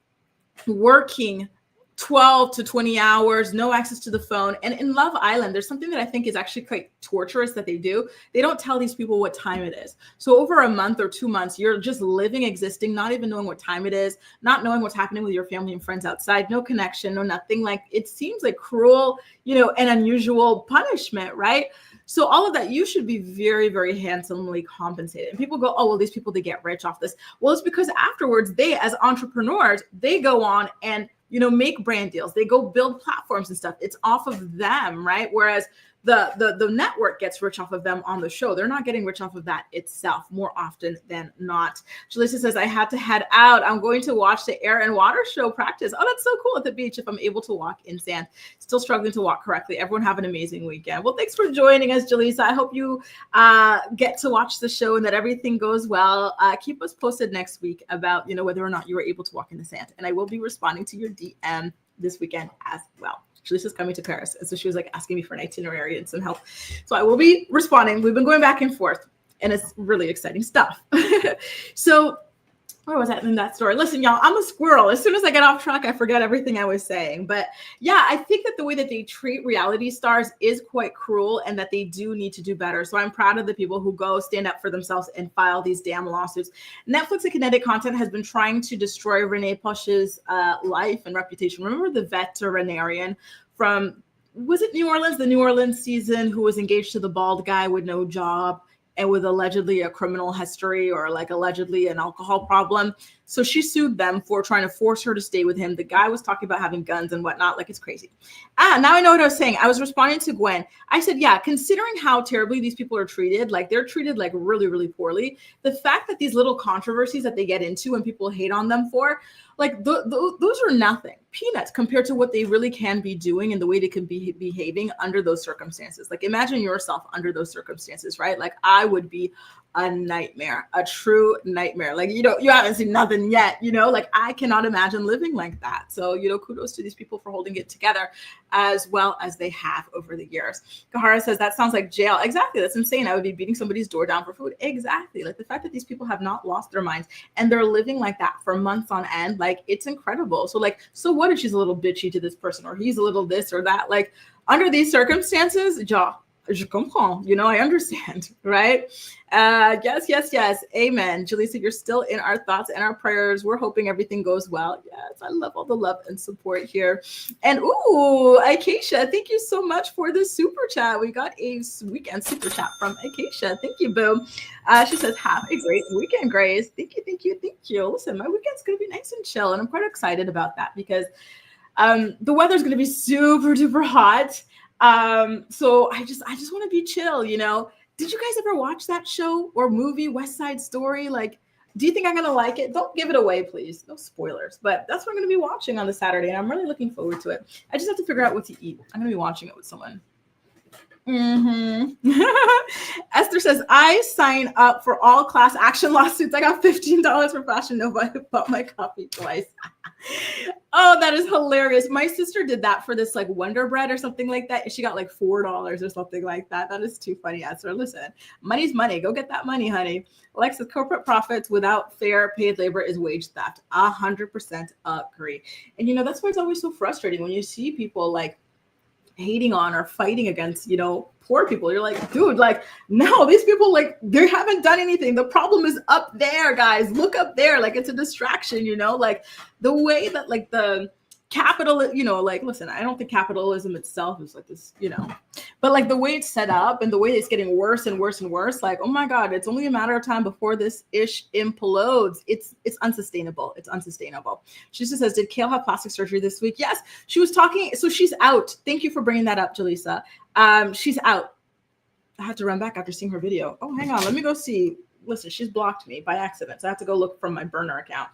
working 12 to 20 hours, no access to the phone. And in Love Island, there's something that I think is actually quite torturous that they do. They don't tell these people what time it is. So over a month or 2 months, you're just living, existing, not even knowing what time it is, not knowing what's happening with your family and friends outside, no connection, no nothing. Like it seems like cruel, you know, and unusual punishment, right? So all of that, you should be very, very handsomely compensated. And people go, oh, well, these people, they get rich off this. Well, it's because afterwards, they, as entrepreneurs, they go on and, you know, make brand deals. They go build platforms and stuff. It's off of them, right? Whereas the network gets rich off of them on the show. They're not getting rich off of that itself more often than not. Jalissa says, I had to head out. I'm going to watch the Air and Water show practice. Oh, that's so cool at the beach if I'm able to walk in sand. Still struggling to walk correctly. Everyone have an amazing weekend. Well, thanks for joining us, Jalissa. I hope you get to watch the show and that everything goes well. Keep us posted next week about, you know, whether or not you were able to walk in the sand. And I will be responding to your DM this weekend as well. Jalissa's coming to Paris. And so she was like asking me for an itinerary and some help. So I will be responding. We've been going back and forth and it's really exciting stuff. So where was that in that story? Listen, y'all, I'm a squirrel. As soon as I get off track, I forget everything I was saying. But yeah, I think that the way that they treat reality stars is quite cruel and that they do need to do better. So I'm proud of the people who go stand up for themselves and file these damn lawsuits. Netflix and Kinetic Content has been trying to destroy Renee Plush's life and reputation. Remember the veterinarian from, was it New Orleans? The New Orleans season, who was engaged to the bald guy with no job and with allegedly a criminal history or like allegedly an alcohol problem. So she sued them for trying to force her to stay with him. The guy was talking about having guns and whatnot. Like, it's crazy. Now I know what I was saying. I was responding to Gwen. I said, yeah, considering how terribly these people are treated, like they're treated like really, really poorly. The fact that these little controversies that they get into and people hate on them for, like those are nothing, peanuts compared to what they really can be doing and the way they can be behaving under those circumstances. Like imagine yourself under those circumstances, right? Like I would be a nightmare, a true nightmare. Like, you know, you haven't seen nothing yet, you know, like I cannot imagine living like that. So, you know, kudos to these people for holding it together as well as they have over the years. Kahara says, that sounds like jail. Exactly. That's insane. I would be beating somebody's door down for food. Exactly. Like the fact that these people have not lost their minds and they're living like that for months on end, like it's incredible. So like, so what if she's a little bitchy to this person or he's a little this or that? Like under these circumstances, je comprends, you know, I understand, right? Yes. Amen. Jalissa, you're still in our thoughts and our prayers. We're hoping everything goes well. Yes, I love all the love and support here. And ooh, Acacia, thank you so much for the super chat. We got a weekend super chat from Acacia. Thank you, boo. She says, have a great weekend, Grace. Thank you. Listen, my weekend's going to be nice and chill. And I'm quite excited about that because the weather's going to be super duper hot. So I just want to be chill, you know. Did you guys ever watch that show or movie, West Side Story? Like, do you think I'm going to like it? Don't give it away, please. No spoilers. But that's what I'm going to be watching on the Saturday, and I'm really looking forward to it. I just have to figure out what to eat. I'm going to be watching it with someone. Esther says, I sign up for all class action lawsuits. I got $15 for Fashion Nova. I bought my coffee twice. Oh, that is hilarious. My sister did that for this like Wonder Bread or something like that. And she got like $4 or something like that. That is too funny, Esther. Listen, money's money. Go get that money, honey. Alexis, corporate profits without fair paid labor is wage theft. 100% agree. And you know, that's why it's always so frustrating when you see people like hating on or fighting against, poor people. You're like, dude, like, no, these people, like, they haven't done anything. The problem is up there, guys. Look up there. Like, it's a distraction, like the way that, like, the capital, like, listen, I don't think capitalism itself is like this, but like the way it's set up and the way it's getting worse and worse and worse, like, oh my God, it's only a matter of time before this ish implodes. It's unsustainable. It's unsustainable. She just says, did Kail have plastic surgery this week? Yes, she was talking. So she's out. Thank you for bringing that up, Jaleesa. She's out. I had to run back after seeing her video. Oh, hang on. Let me go see. Listen, she's blocked me by accident. So I have to go look from my burner account.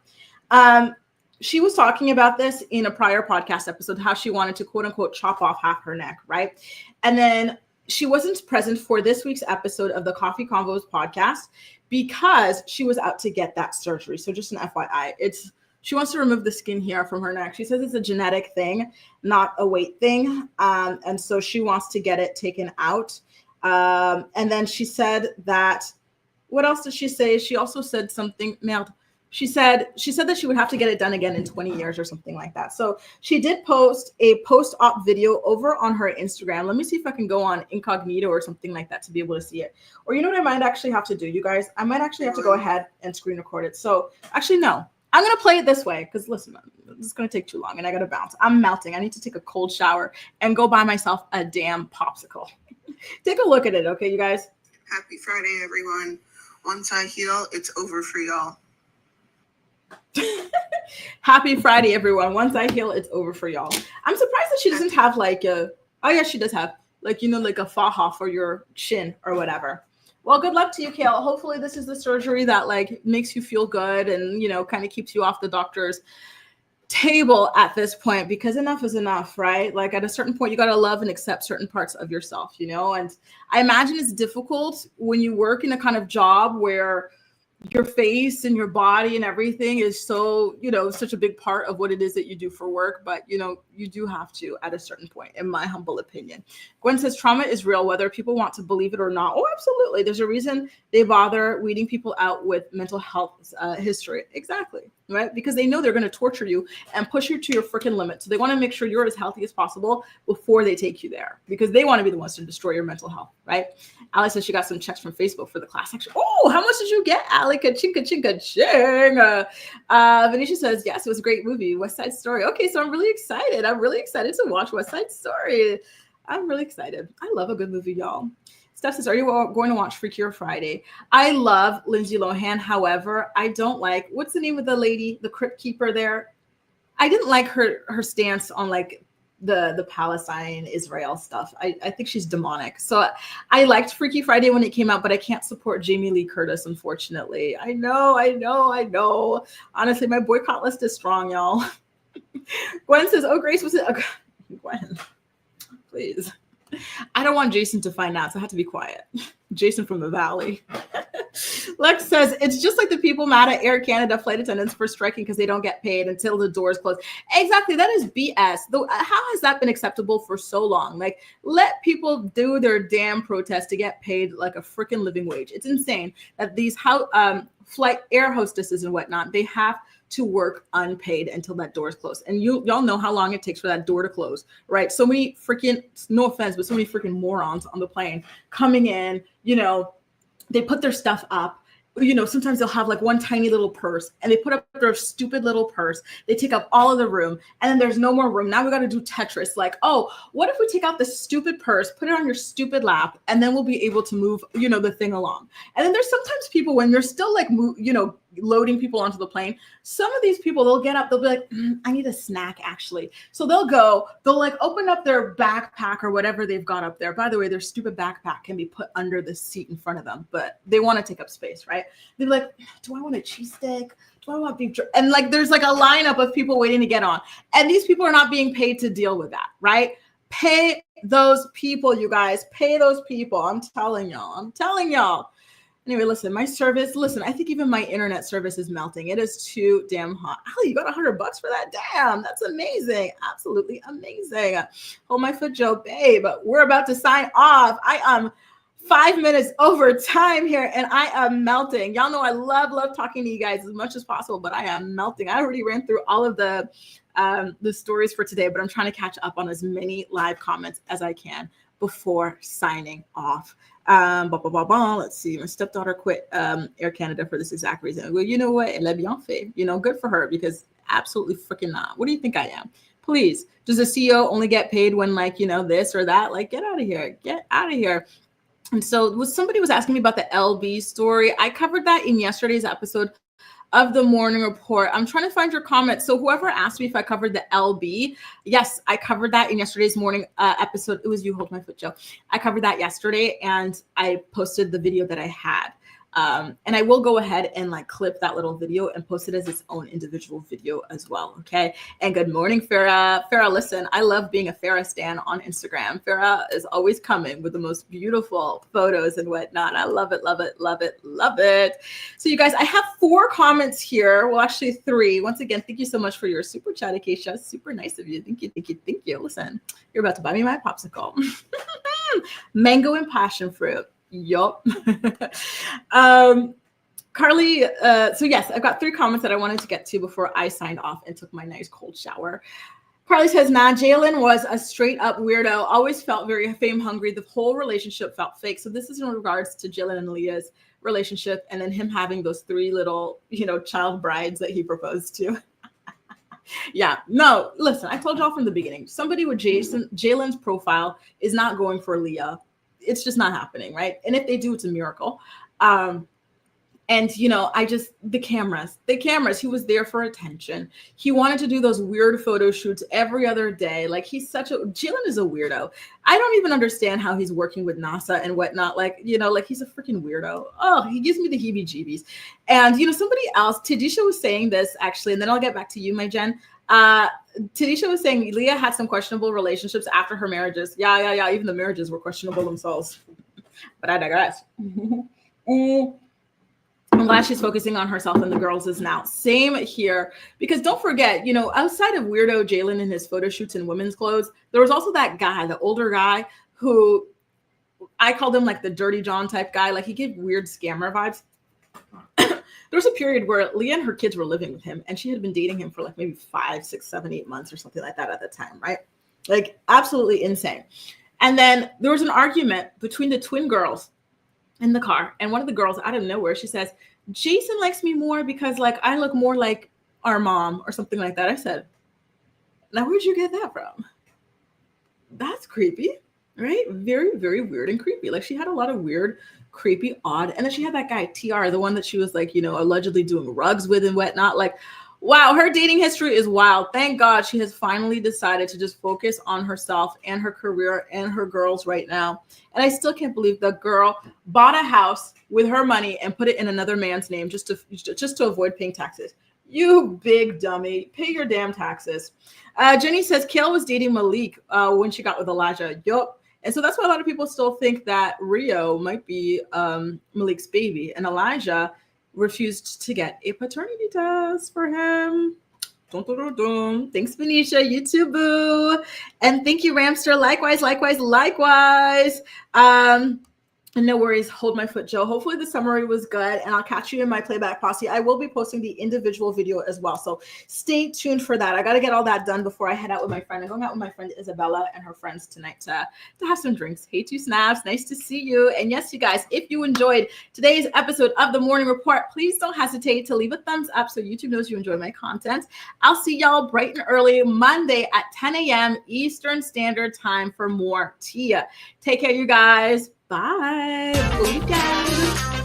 She was talking about this in a prior podcast episode, how she wanted to quote unquote chop off half her neck, right? And then she wasn't present for this week's episode of the Coffee Convos podcast because she was out to get that surgery. So just an FYI, she wants to remove the skin here from her neck. She says it's a genetic thing, not a weight thing. And so she wants to get it taken out. And then she said that, what else did she say? She also said something, She said that she would have to get it done again in 20 years or something like that. So she did post a post-op video over on her Instagram. Let me see if I can go on incognito or something like that to be able to see it. Or you know what I might actually have to do, you guys? I might actually have to go ahead and screen record it. So actually, no. I'm going to play it this way because, listen, this is going to take too long and I got to bounce. I'm melting. I need to take a cold shower and go buy myself a damn popsicle. Take a look at it, okay, you guys? Happy Friday, everyone. Once I heal, it's over for y'all. Happy Friday, everyone. Once I heal, it's over for y'all. I'm surprised that she doesn't have like oh yeah, she does have like, like a faja for your chin or whatever. Well, good luck to you, Kail. Hopefully this is the surgery that like makes you feel good and, kind of keeps you off the doctor's table at this point, because enough is enough, right? Like at a certain point, you got to love and accept certain parts of yourself, and I imagine it's difficult when you work in a kind of job where your face and your body and everything is so, such a big part of what it is that you do for work. But, you do have to at a certain point, in my humble opinion. Gwen says trauma is real, whether people want to believe it or not. Oh, absolutely. There's a reason they bother weeding people out with mental health history. Exactly. Right? Because they know they're going to torture you and push you to your freaking limit. So they want to make sure you're as healthy as possible before they take you there, because they want to be the ones to destroy your mental health. Right? Alice says she got some checks from Facebook for the class action. Oh, how much did you get, Ali? Ka-ching, ching. Venetia says, yes, it was a great movie. West Side Story. Okay, so I'm really excited. I'm really excited to watch West Side Story. I'm really excited. I love a good movie, y'all. Steph says, are you going to watch Freakier Friday? I love Lindsay Lohan. However, I don't like, what's the name of the lady, the crypt keeper there? I didn't like her stance on like the Palestine, Israel stuff. I think she's demonic. So I liked Freaky Friday when it came out, but I can't support Jamie Lee Curtis, unfortunately. I know. Honestly, my boycott list is strong, y'all. Gwen says, oh, Grace was it? Okay. Gwen, please. I don't want Jason to find out, so I have to be quiet. Jason from the Valley. Lex says, it's just like the people mad at Air Canada flight attendants for striking because they don't get paid until the doors close. Exactly. That is BS. How has that been acceptable for so long? Like, let people do their damn protest to get paid like a freaking living wage. It's insane that these flight air hostesses and whatnot, they have to work unpaid until that door is closed. And y'all know how long it takes for that door to close, right? So many freaking, no offense, but so many freaking morons on the plane coming in, they put their stuff up. Sometimes they'll have like one tiny little purse and they put up their stupid little purse. They take up all of the room and then there's no more room. Now we got to do Tetris. Like, oh, what if we take out the stupid purse, put it on your stupid lap, and then we'll be able to move, the thing along. And then there's sometimes people when you're still like, loading people onto the plane. Some of these people, they'll get up, they'll be like, I need a snack actually. So they'll like open up their backpack or whatever they've got up there. By the way, their stupid backpack can be put under the seat in front of them, but they want to take up space, right? They're like, do I want a cheese stick? Do I want beef? And like, there's like a lineup of people waiting to get on. And these people are not being paid to deal with that, right? Pay those people, you guys. Pay those people. I'm telling y'all. Anyway, listen, I think even my internet service is melting. It is too damn hot. Ali, you got $100 for that? Damn, that's amazing. Absolutely amazing. Hold my foot, Joe, babe. We're about to sign off. I am 5 minutes over time here, and I am melting. Y'all know I love talking to you guys as much as possible, but I am melting. I already ran through all of the stories for today, but I'm trying to catch up on as many live comments as I can before signing off. Let's see. My stepdaughter quit Air Canada for this exact reason. Well, you know what? Elle a bien fait. You know, good for her, because absolutely freaking not. What do you think I am? Please. Does a CEO only get paid when, like, you know, this or that? Like, get out of here. Get out of here. And so somebody was asking me about the LB story. I covered that in yesterday's episode of the morning report. I'm trying to find your comments. So whoever asked me if I covered the LB, yes, I covered that in yesterday's morning episode. It was you, hold my foot, Joe. I covered that yesterday, and I posted the video that I had. And I will go ahead and like clip that little video and post it as its own individual video as well. Okay. And good morning, Farah. Farah, listen, I love being a Farah stan on Instagram. Farah is always coming with the most beautiful photos and whatnot. I love it, love it, love it, love it. So you guys, I have 4 comments here. Well, actually 3. Once again, thank you so much for your super chat, Acacia. Super nice of you. Thank you, thank you, thank you. Listen, you're about to buy me my popsicle. Mango and passion fruit. Yup. Carly, so yes, I've got 3 comments that I wanted to get to before I signed off and took my nice cold shower. Carly says, nah, Jalen was a straight up weirdo, always felt very fame hungry. The whole relationship felt fake. So this is in regards to Jalen and Leah's relationship, and then him having those 3 little, you know, child brides that he proposed to. Yeah, no, listen, I told y'all from the beginning, somebody with Jalen's profile is not going for Leah. It's just not happening, right? And if they do, it's a miracle. And, you know, the cameras, he was there for attention. He wanted to do those weird photo shoots every other day. Like, Jalen is a weirdo. I don't even understand how he's working with NASA and whatnot. Like, you know, like, he's a freaking weirdo. Oh, he gives me the heebie-jeebies. And, you know, somebody else, Tadisha was saying this actually, and then I'll get back to you, my Jen. Tadisha was saying Leah had some questionable relationships after her marriages. Yeah. Even the marriages were questionable themselves. But I digress. I'm glad she's focusing on herself and the girls is now. Same here. Because don't forget, you know, outside of weirdo Jalen and his photo shoots in women's clothes, there was also that guy, the older guy, who I called him like the Dirty John type guy. Like, he gave weird scammer vibes. There was a period where Leah and her kids were living with him, and she had been dating him for like maybe 5, 6, 7, 8 months or something like that at the time, right? Like, absolutely insane. And then there was an argument between the twin girls in the car, and one of the girls out of nowhere, she says, Jason likes me more because, like, I look more like our mom or something like that. I said, now where'd you get that from? That's creepy, right? Very, very weird and creepy. Like, she had a lot of weird, creepy, odd. And then she had that guy, TR, the one that she was like, you know, allegedly doing rugs with and whatnot. Like, wow, her dating history is wild. Thank God she has finally decided to just focus on herself and her career and her girls right now. And I still can't believe the girl bought a house with her money and put it in another man's name just to avoid paying taxes. You big dummy, pay your damn taxes. Jenny says Kail was dating Malik when she got with Elijah. Yup. And so that's why a lot of people still think that Rio might be Malik's baby, and Elijah refused to get a paternity test for him. Dun, dun, dun, dun. Thanks, Benicia. You too, boo. And thank you, Ramster. Likewise. And no worries. Hold my foot, Joe. Hopefully the summary was good, and I'll catch you in my playback posse. I will be posting the individual video as well, so stay tuned for that. I got to get all that done before I head out with my friend. I'm going out with my friend Isabella and her friends tonight to have some drinks. Hey, 2 snaps. Nice to see you. And yes, you guys, if you enjoyed today's episode of The Morning Report, please don't hesitate to leave a thumbs up so YouTube knows you enjoy my content. I'll see y'all bright and early Monday at 10 a.m. Eastern Standard Time for more tea. Take care, you guys. Bye. Weekend.